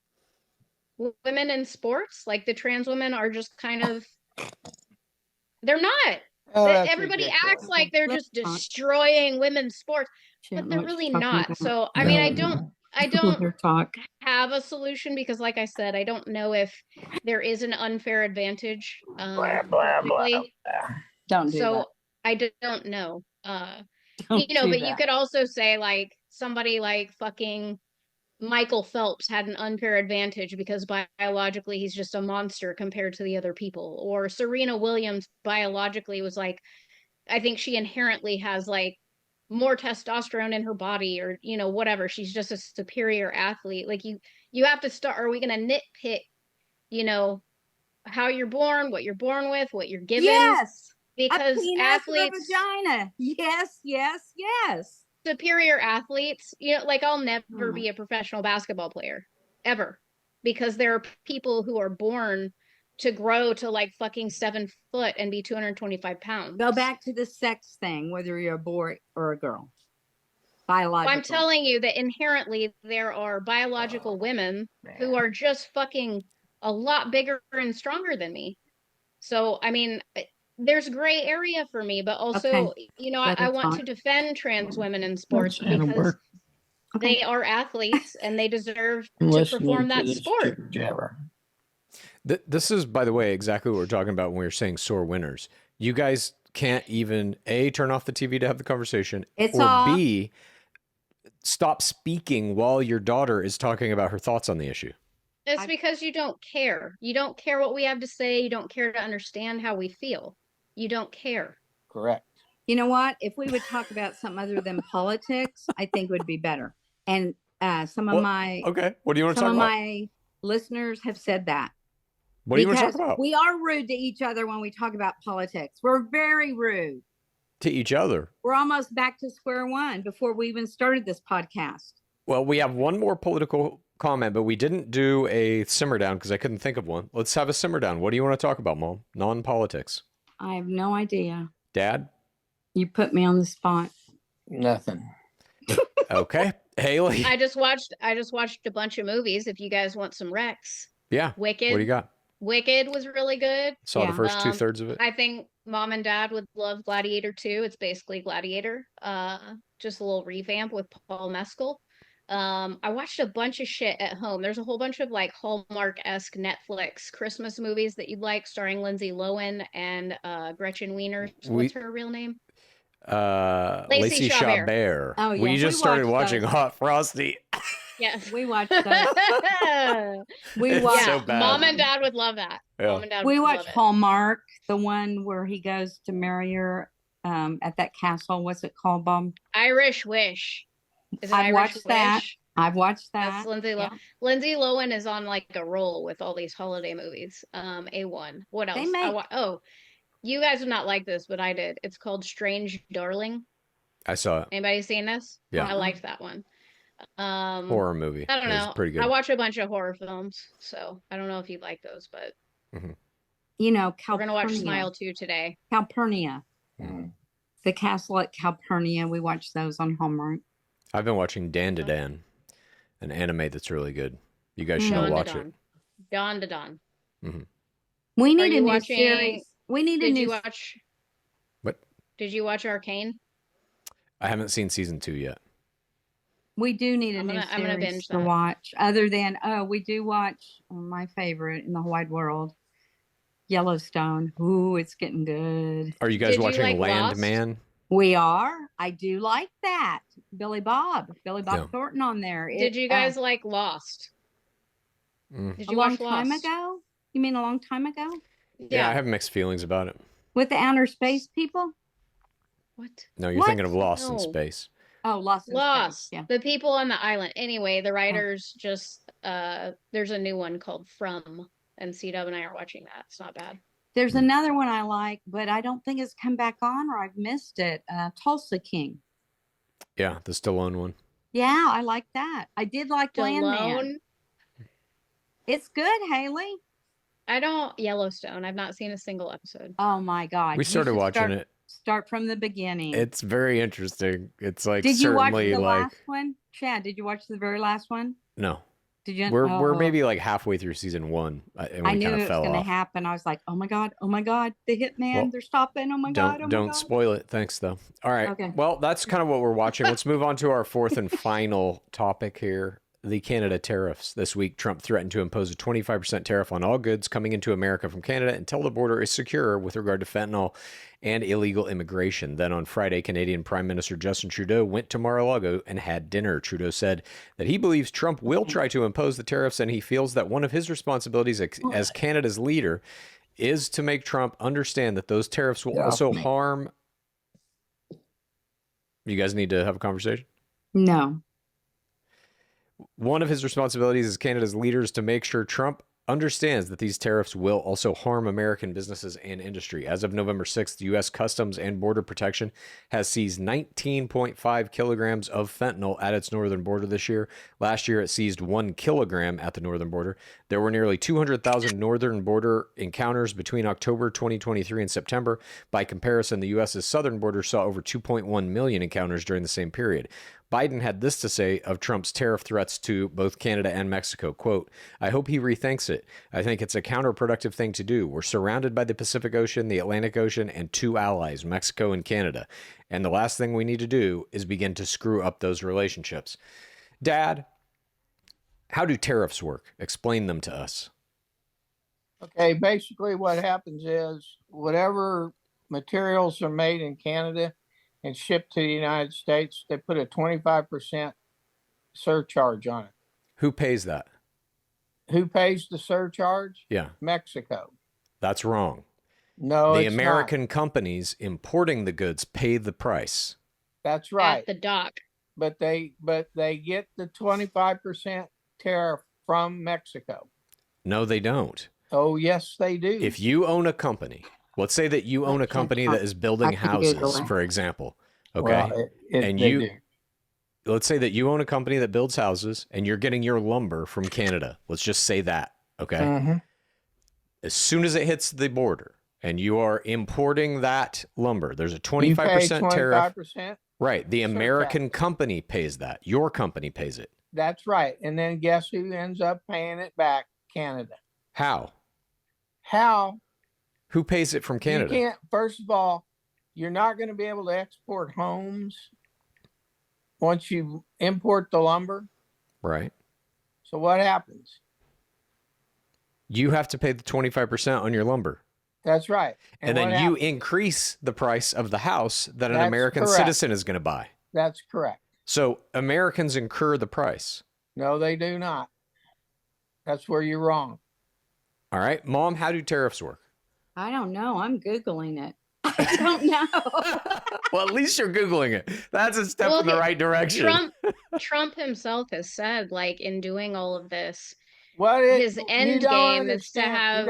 women in sports. Like the trans women are just kind of. They're not. Everybody ridiculous. Acts like they're just destroying women's sports, but they're really not. So I mean, I don't have a solution because, like I said, I don't know if there is an unfair advantage. Blah, blah, blah. Don't do so that. I don't know. You could also say like somebody like fucking Michael Phelps had an unfair advantage because biologically he's just a monster compared to the other people. Or Serena Williams biologically was like, I think she inherently has like more testosterone in her body, or whatever. She's just a superior athlete. Like you have to start. Are we going to nitpick, how you're born, what you're born with, what you're given? Yes, because athletes, vagina. Yes. Superior athletes, like I'll never be a professional basketball player ever, because there are people who are born to grow to like fucking 7 foot and be 225 pounds. Go back to the sex thing, whether you're a boy or a girl. Biological. I'm telling you that inherently there are biological women who are just fucking a lot bigger and stronger than me. So, I mean, there's gray area for me, but also, I want to defend trans women in sports because they are athletes and they deserve to perform that sport. This is, by the way, exactly what we're talking about when we were saying sore winners. You guys can't even A, turn off the TV to have the conversation, B, stop speaking while your daughter is talking about her thoughts on the issue. It's because you don't care. You don't care what we have to say. You don't care to understand how we feel. You don't care. Correct. You know what? If we would talk about something other than politics, I think would be better. And some of my what do you want to talk about? Some of my listeners have said that. What do you want to talk about? We are rude to each other when we talk about politics. We're very rude to each other. We're almost back to square one before we even started this podcast. Well, we have one more political comment, but we didn't do a simmer down because I couldn't think of one. Let's have a simmer down. What do you want to talk about, Mom? Non-politics. I have no idea. Dad? You put me on the spot. Nothing. Okay. Haley? I just watched a bunch of movies. If you guys want some recs. Yeah. Wicked. What do you got? Wicked was really good. Saw the first 2/3 of it. I think Mom and Dad would love Gladiator 2. It's basically Gladiator. Just a little revamp with Paul Mescal. I watched a bunch of shit at home. There's a whole bunch of like Hallmark-esque Netflix Christmas movies that you'd like, starring Lindsay Lohan and Gretchen Wieners. What's her real name? Lacey Chabert. Chabert. Oh, yeah, We we just started watched watching those. Hot Frosty. Yes. We watched those. We It's watched. so bad. Mom and Dad would love that. Yeah. Mom and Dad We would watched love it. Hallmark, the one where he goes to marry her at that castle. What's it called, Bob? Irish Wish. Is it I've Irish watched that. Wish? I've watched That's that. Lindsay Lohan. Yeah. Lindsay Lohan is on like a roll with all these holiday movies. A1. What else? They make. Oh, you guys would not like this, but I did. It's called Strange Darling. I saw it. Anybody seen this? Yeah. I liked that one. Horror movie. I don't It was know. pretty good. I watch a bunch of horror films, so I don't know if you'd like those, but You know, we're gonna watch Calpurnia. Smile 2 today. Calpurnia. Mhm. The castle at Calpurnia. We watched those on Hallmark. I've been watching Dan to Dan, an anime that's really good. You guys should Dawn all to watch Dawn. it. Dawn to Dawn. We Are need a you new watching- series. We need a Did new. you watch? What? Did you watch Arcane? I haven't seen season 2 yet. We do need a I'm new gonna- I'm gonna series binge to that. watch. Other than we do watch my favorite in the whole wide world, Yellowstone. Ooh, it's getting good. Are you guys Did you watching like Lost? Landman? We are. I do like that. Billy Bob Yeah. Thornton on there. Did you guys like Lost? Mm. Did a you long watch time Lost? ago? You mean a long time ago? Yeah, I have mixed feelings about it. With the outer space people? What? No, you're What? thinking of Lost in No. Space. Oh, Lost in Lost. Space. Yeah. The people on the island. Anyway, the writers just there's a new one called From, and C-Dub and I are watching that. It's not bad. There's another one I like, but I don't think it's come back on or I've missed it. Tulsa King. Yeah, the Stallone one. Yeah, I like that. I did like Landman. Stallone. It's good, Haley. I don't Yellowstone. I've not seen a single episode. Oh my God. We You started should watching it. Start from the beginning. It's very interesting. It's like Did you watch certainly the like last one? Chad, did you watch the very last one? no. Did you? We're Oh. maybe like halfway through season 1, and I we knew kind it of was fell going to off. happen. I was like, oh my God, the hitman, Well, they're stopping. Oh my God, oh my Don't God. spoil it. Thanks though. All right. Okay. Well, that's kind of what we're watching. Let's move on to our fourth and final topic here. The Canada tariffs. This week, Trump threatened to impose a 25% tariff on all goods coming into America from Canada until the border is secure with regard to fentanyl and illegal immigration. Then on Friday, Canadian Prime Minister Justin Trudeau went to Mar-a-Lago and had dinner. Trudeau said that he believes Trump will try to impose the tariffs, and he feels that one of his responsibilities as Canada's leader is to make Trump understand that those tariffs will also harm. You guys need to have a conversation? No. One of his responsibilities as Canada's leader is to make sure Trump understands that these tariffs will also harm American businesses and industry. As of November 6th, U.S. Customs and Border Protection has seized 19.5 kilograms of fentanyl at its northern border this year. Last year, it seized 1 kilogram at the northern border. There were nearly 200,000 northern border encounters between October 2023 and September. By comparison, the U.S.'s southern border saw over 2.1 million encounters during the same period. Biden had this to say of Trump's tariff threats to both Canada and Mexico, quote, "I hope he rethinks it. I think it's a counterproductive thing to do. We're surrounded by the Pacific Ocean, the Atlantic Ocean, and 2 allies, Mexico and Canada. And the last thing we need to do is begin to screw up those relationships." Dad, how do tariffs work? Explain them to us. Okay, basically what happens is whatever materials are made in Canada and shipped to the United States, they put a 25% surcharge on it. Who pays that? Who pays the surcharge? Yeah, Mexico. that's wrong. No, The it's American companies importing the goods pay the price. not. That's right. At the dock. But they get the 25% tariff from Mexico. No, they don't. Oh, yes, they do. If you own a company, let's say that you own a company that is building houses, for example, okay? Well, And they you- do. Let's say that you own a company that builds houses and you're getting your lumber from Canada. Let's just say that, okay? Mhm. As soon as it hits the border and you are importing that lumber, there's a You pay 25% tariff. 25%. Right. The surtax. American company pays that. Your company pays it. That's right. And then guess who ends up paying it back? Canada. How? How? Who pays it from Canada? You can't, first of all, you're not going to be able to export homes once you import the lumber. Right. So what happens? You have to pay the 25% on your lumber. That's right. And then you increase the price of the house that an That's American correct. citizen is going to buy. That's correct. So Americans incur the price. No, they do not. That's where you're wrong. All right. Mom, how do tariffs work? I don't know. I'm Googling it. I don't know. Well, at least you're Googling it. That's a step in the right direction. Trump himself has said, like, in doing all of this, His end game is to have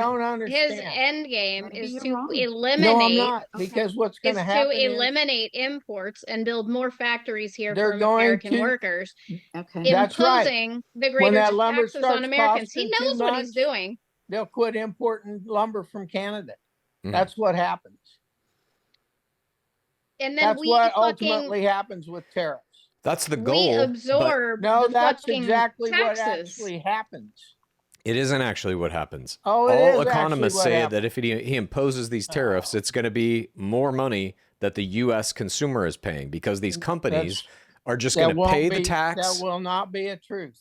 his end game Maybe is you're to wrong. eliminate No, I'm not. Because what's going is to happen to eliminate imports and build more factories here They're for going American to- workers, Okay. That's right. imposing the When greater that lumber taxes starts on Americans. He costing too knows what he's much, doing. they'll quit importing lumber from Canada. Mhm. That's what happens. And then That's we what fucking ultimately happens with tariffs. That's the we goal. but absorb No, the that's fucking exactly what taxes. actually happens. it isn't actually what happens. Oh, it All is actually economists what say happens. that if he imposes these tariffs, it's going to be more money that the U.S. consumer is paying because these companies are just going to pay the tax. That will not be a truth.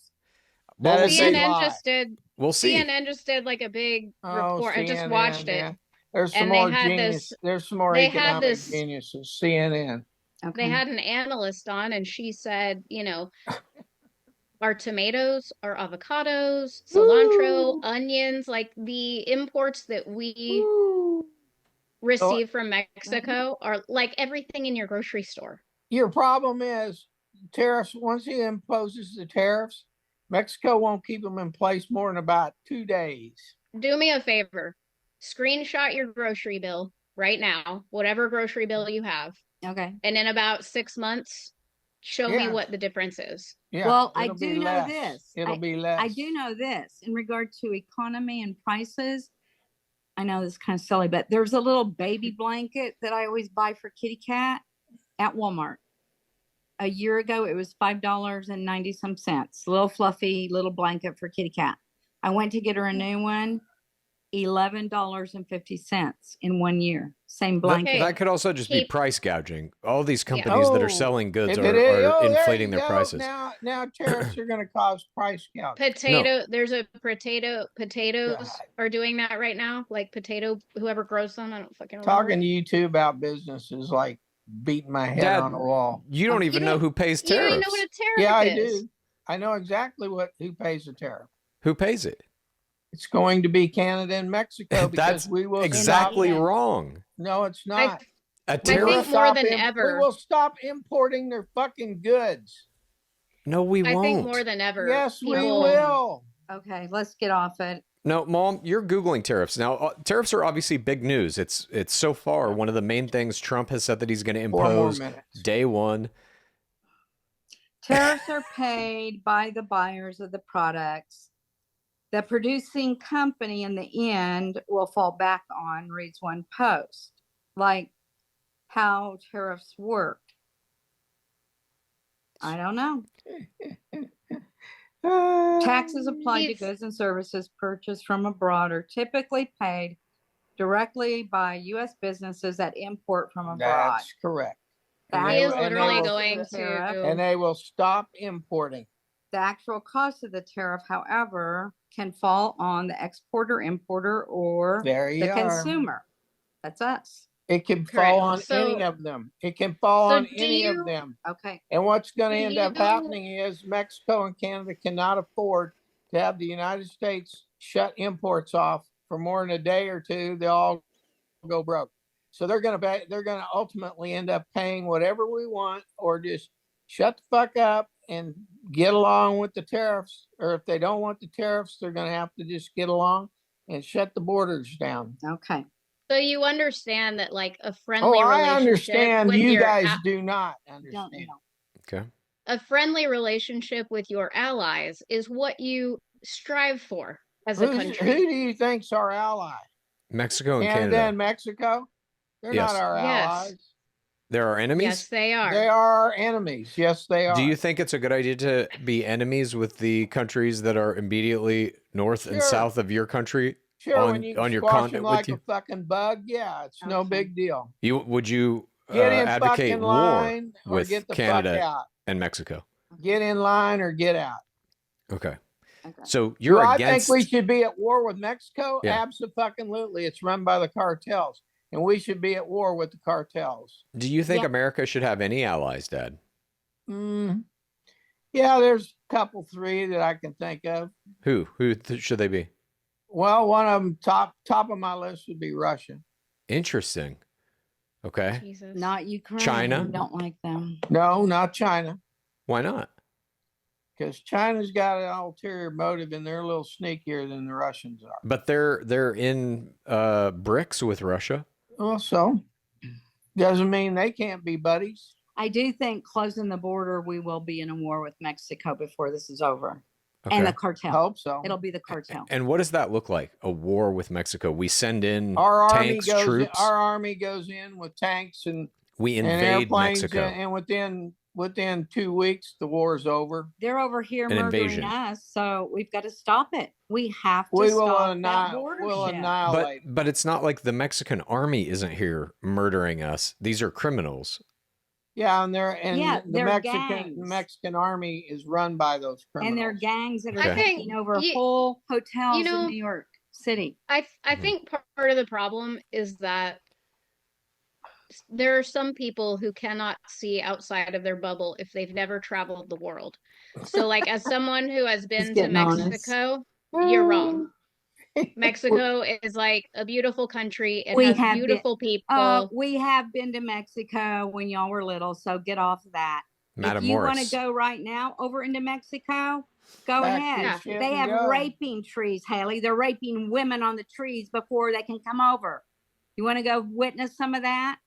Well, That we'll is a see. CNN lie. just did. We'll see. CNN just did like a big Oh, report. I just CNN, watched it. yeah. There's some And they more had genius. this- There's some more they had economic this- geniuses. CNN. Okay. They had an analyst on, and she said, our tomatoes, our avocados, cilantro, Ooh. onions, like the imports that we Ooh. receive from Mexico are like everything in your grocery store. Your problem is tariffs. Once he imposes the tariffs, Mexico won't keep them in place more than about 2 days. Do me a favor. Screenshot your grocery bill right now, whatever grocery bill you have. Okay. And in about 6 months, show me Yeah. what the difference is. Yeah. Well, I it'll be do know less. this. It'll be less. I do know this in regard to economy and prices. I know this is kind of silly, but there's a little baby blanket that I always buy for kitty cat at Walmart. A year ago, it was $5.90 some cents. Little fluffy little blanket for kitty cat. I went to get her a new one, $11.50 in 1 year. Same blanket. That could also just be Keep- price gouging. All these companies that Oh, are selling goods If are, it is, are there inflating you their go. prices. Now tariffs are going to cause price gouging. There's a potatoes God. are doing that right now. Like whoever grows them, I don't fucking remember. Talking to you two about business is like beating my head Dad, on the wall. You don't even know who pays You don't tariffs. even know what a tariff Yeah, I is. do. I know exactly who pays the tariff. Who pays it? It's going to be Canada and Mexico because That's we will exactly stop. wrong. No, it's not. A We will tariff? think more stop than ever- We will stop importing their fucking goods. No, we I won't. think more than ever. Yes, we people- will. Okay, let's get off it. No, Mom, you're Googling tariffs. Now, tariffs are obviously big news. It's so far one of the main things Trump has said that he's going to 4 more impose minutes. day one. Tariffs are paid by the buyers of the products. The producing company in the end will fall back on, reads one post. Like how tariffs work. I don't know. Taxes applied to It's- goods and services purchased from abroad are typically paid directly by U.S. businesses that import from abroad. That's correct. The And He is they- and they literally will- going tariff. to. And they will stop importing. The actual cost of the tariff, however, can fall on the exporter, importer, or There you the are. consumer. That's us. It can Correct. fall on So- any of them. It can fall So on do any you- of them. Okay. And what's going to Do end up you- happening is Mexico and Canada cannot afford to have the United States shut imports off for more than a day or two. They'll all go broke. So they're going to ultimately end up paying whatever we want, or just shut the fuck up and get along with the tariffs. Or if they don't want the tariffs, they're going to have to just get along and shut the borders down. Okay. So you understand that, like, a friendly Oh, I relationship understand. with You your guys a- do not Don't understand. know. Okay. a friendly relationship with your allies is what you strive for as a Who country. do you think's our ally? Mexico and Canada Canada. and Mexico? They're Yes. not our Yes. allies. There are enemies? Yes, they are. They are our enemies. Yes, they are. Do you think it's a good idea to be enemies with the countries that are immediately north and Sure. south of your country? Sure, on- when you on your squash continent them with like you? a fucking bug, yeah, it's no Okay. big deal. Would you Get in advocate fucking war line or with get the Canada fuck out. and Mexico? Get in line or get out. Okay. Okay. So you're Do against. I think we should be at war with Mexico? Yeah. Absolutely. It's run by the cartels, and we should be at war with the cartels. Do you think Yeah. America should have any allies, Dad? Yeah, there's a couple, three that I can think of. Who should they be? Well, one of them top of my list would be Russia. Interesting. Okay. Jesus. Not Ukraine. China? We don't like them. No, not China, Why not? because China's got an ulterior motive, and they're a little sneakier than the Russians are. But they're in BRICS with Russia. Well, so doesn't mean they can't be buddies. I do think closing the border, we will be in a war with Mexico before this is over. Okay. And the cartel. Hope so. It'll be the cartel. And what does that look like? A war with Mexico? We send in Our tanks, troops. Our army goes in with tanks and We and invade airplanes, Mexico. and within 2 weeks the war's over. They're over here An murdering invasion. us, so we've got to stop it. We have to We will stop that border we'll shit. annihilate. But it's not like the Mexican army isn't here murdering us. These are criminals. Yeah, and Yeah, the they're Mexican gangs. Mexican army is run by those criminals. And they're gangs that are Okay. taking over you- whole hotels know- in New York City. I Mhm. think part of the problem is that there are some people who cannot see outside of their bubble if they've never traveled the world. So, like, as someone who has been to getting honest. Mexico, you're wrong. Mexico is like a beautiful country. It We has have been- beautiful people. We have been to Mexico when y'all were little, so get off that. Madam if you want Morris. to go right now over into Mexico, go Back ahead. your shit They and have go. raping trees, Haley. They're raping women on the trees before they can come over. You want to go witness some of that?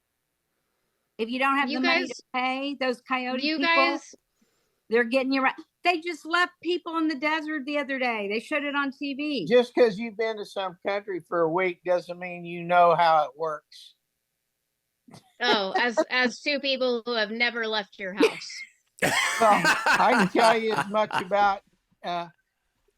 If you don't have You the money guys- to pay, those coyote You people, guys, they're getting you right. They just left people in the desert the other day. They showed it on TV. Just because you've been to some country for a week doesn't mean you know how it works. as two people who have never left your house. Well, I can tell you as much about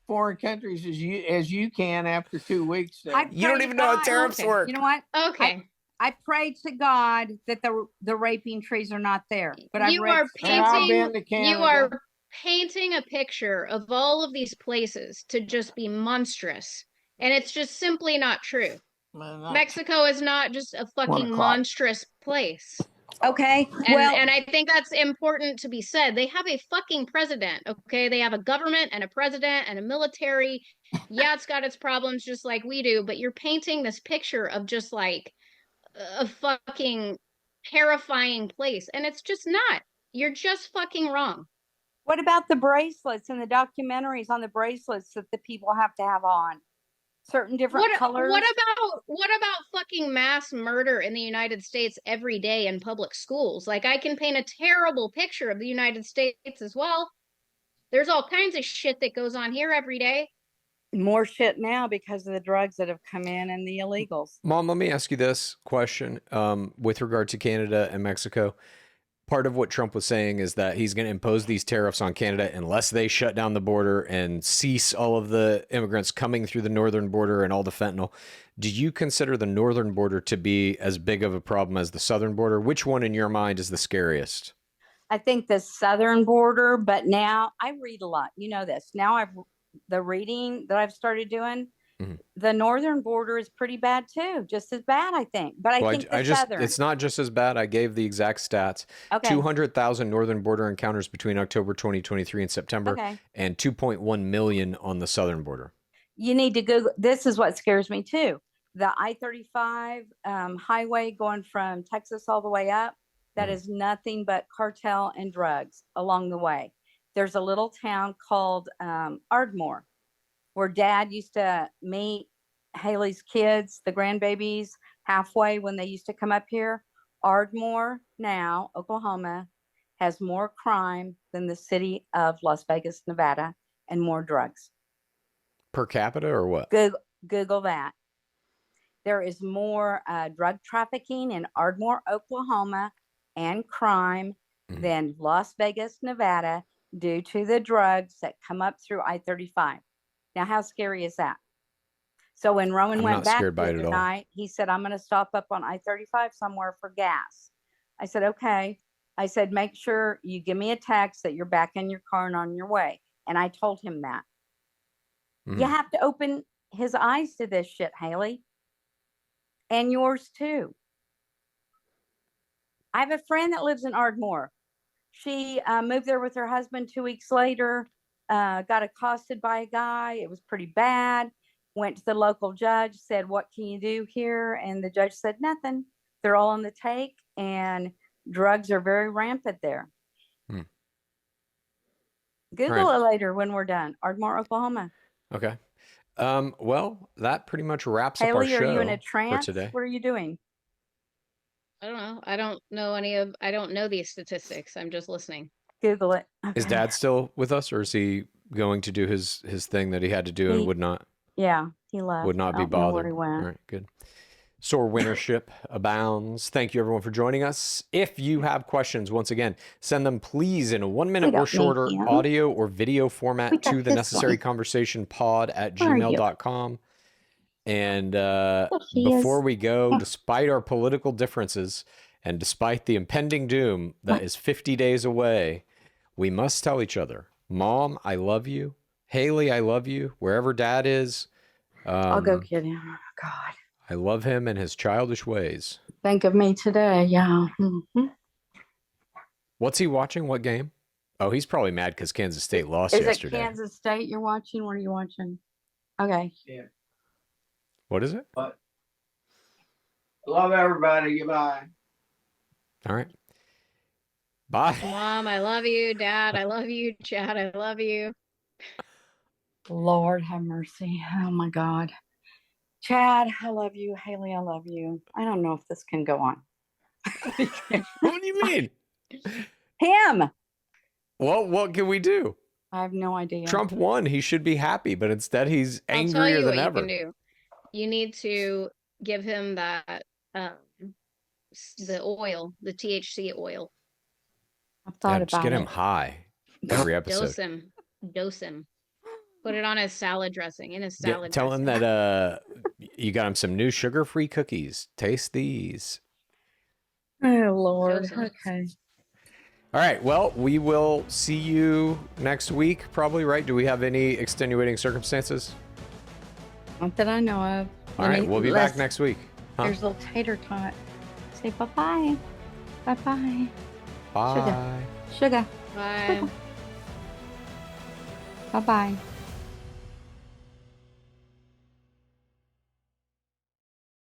foreign countries as you can after 2 weeks there. I You don't pray even to know how God- tariffs work. You know what? Okay. I pray to God that the raping trees are not there. But You I've are raped And I've been painting to Canada. you are painting a picture of all of these places to just be monstrous. And it's just simply not true. Mexico is not just a fucking 1:00. monstrous place. Okay. And I think that's important to be said. They have a fucking president, okay? They have a government and a president and a military. Yeah, it's got its problems just like we do, but you're painting this picture of just like a fucking terrifying place. And it's just not. You're just fucking wrong. what about the bracelets and the documentaries on the bracelets that the people have to have on? Certain different colors. What about fucking mass murder in the United States every day in public schools? Like, I can paint a terrible picture of the United States as well. There's all kinds of shit that goes on here every day. More shit now because of the drugs that have come in and the illegals. Mom, let me ask you this question with regard to Canada and Mexico. Part of what Trump was saying is that he's going to impose these tariffs on Canada unless they shut down the border and cease all of the immigrants coming through the northern border and all the fentanyl. Do you consider the northern border to be as big of a problem as the southern border? Which one in your mind is the scariest? I think the southern border, but now I read a lot. You know this. Now the reading that I've started doing, the northern border is pretty bad too, just as bad, I think. But I think the southern. It's not just as bad. I gave the exact stats. Okay. 200,000 northern border encounters between October 2023 and September, Okay. and 2.1 million on the southern border. You need to Google. This is what scares me too. The I-35 highway going from Texas all the way up, that is nothing but cartel and drugs along the way. There's a little town called Ardmore, where Dad used to meet Haley's kids, the grandbabies, halfway when they used to come up here. Ardmore now, Oklahoma, has more crime than the city of Las Vegas, Nevada, and more drugs. Per capita or what? Google that. There is more drug trafficking in Ardmore, Oklahoma, and crime than Las Vegas, Nevada, due to the drugs that come up through I-35. Now, how scary is that? So when Roman I'm went not back scared by the it other at all. night, he said, I'm going to stop up on I-35 somewhere for gas. I said, okay. I said, make sure you give me a text that you're back in your car and on your way. And I told him that. You have to open his eyes to this shit, Haley. And yours too. I have a friend that lives in Ardmore. She moved there with her husband 2 weeks later, got accosted by a guy. It was pretty bad. Went to the local judge, said, what can you do here? And the judge said, nothing. They're all on the take, and drugs are very rampant there. Google it later when we're done. Ardmore, Oklahoma. Okay. Well, that pretty much wraps up our Haley, show are you in a for trance? today. What are you doing? I don't know. I don't know these statistics. I'm just listening. Google it. Is Okay. Dad still with us, or is he going to do his thing that he had to do and would not Yeah, he left. be I don't know where bothered? he went. All right, good. Sore winnership abounds. Thank you, everyone, for joining us. If you have questions, once again, send them please in a 1 minute or shorter audio or video format to the necessary conversation pod@gmail.com. And before we go, despite our political differences and despite the impending doom that is 50 days away, we must tell each other, Mom, I love you. Haley, I love you. Wherever Dad is. I'll go get him. Oh, God. I love him and his childish ways. Think of me today. Yeah. Mm-hmm. What's he watching? What game? Oh, he's probably mad because Kansas State lost yesterday. Is it Kansas State you're watching? What are you watching? Okay. Yeah. What is it? But love everybody. Goodbye. All right. Bye. Mom, I love you. Dad, I love you. Chad, I love you. Lord have mercy. Oh my God. Chad, I love you. Haley, I love you. I don't know if this can go on. What do you mean? Him. Well, what can we do? I have no idea. Trump won. He should be happy, but instead he's angrier than ever. You can do. You need to give him that the oil, the THC oil. I've thought about just get him high every episode. Dose him. Put it on his salad dressing, in his salad Tell dressing. him that you got him some new sugar-free cookies. Taste these. Oh, Lord. Okay. All right. Well, we will see you next week, probably, right? Do we have any extenuating circumstances? Not that I know of. All right. We'll be back next week. Huh? Here's a little tater tot. Say bye-bye. Bye-bye. Bye. Sugar. Bye. Bye-bye.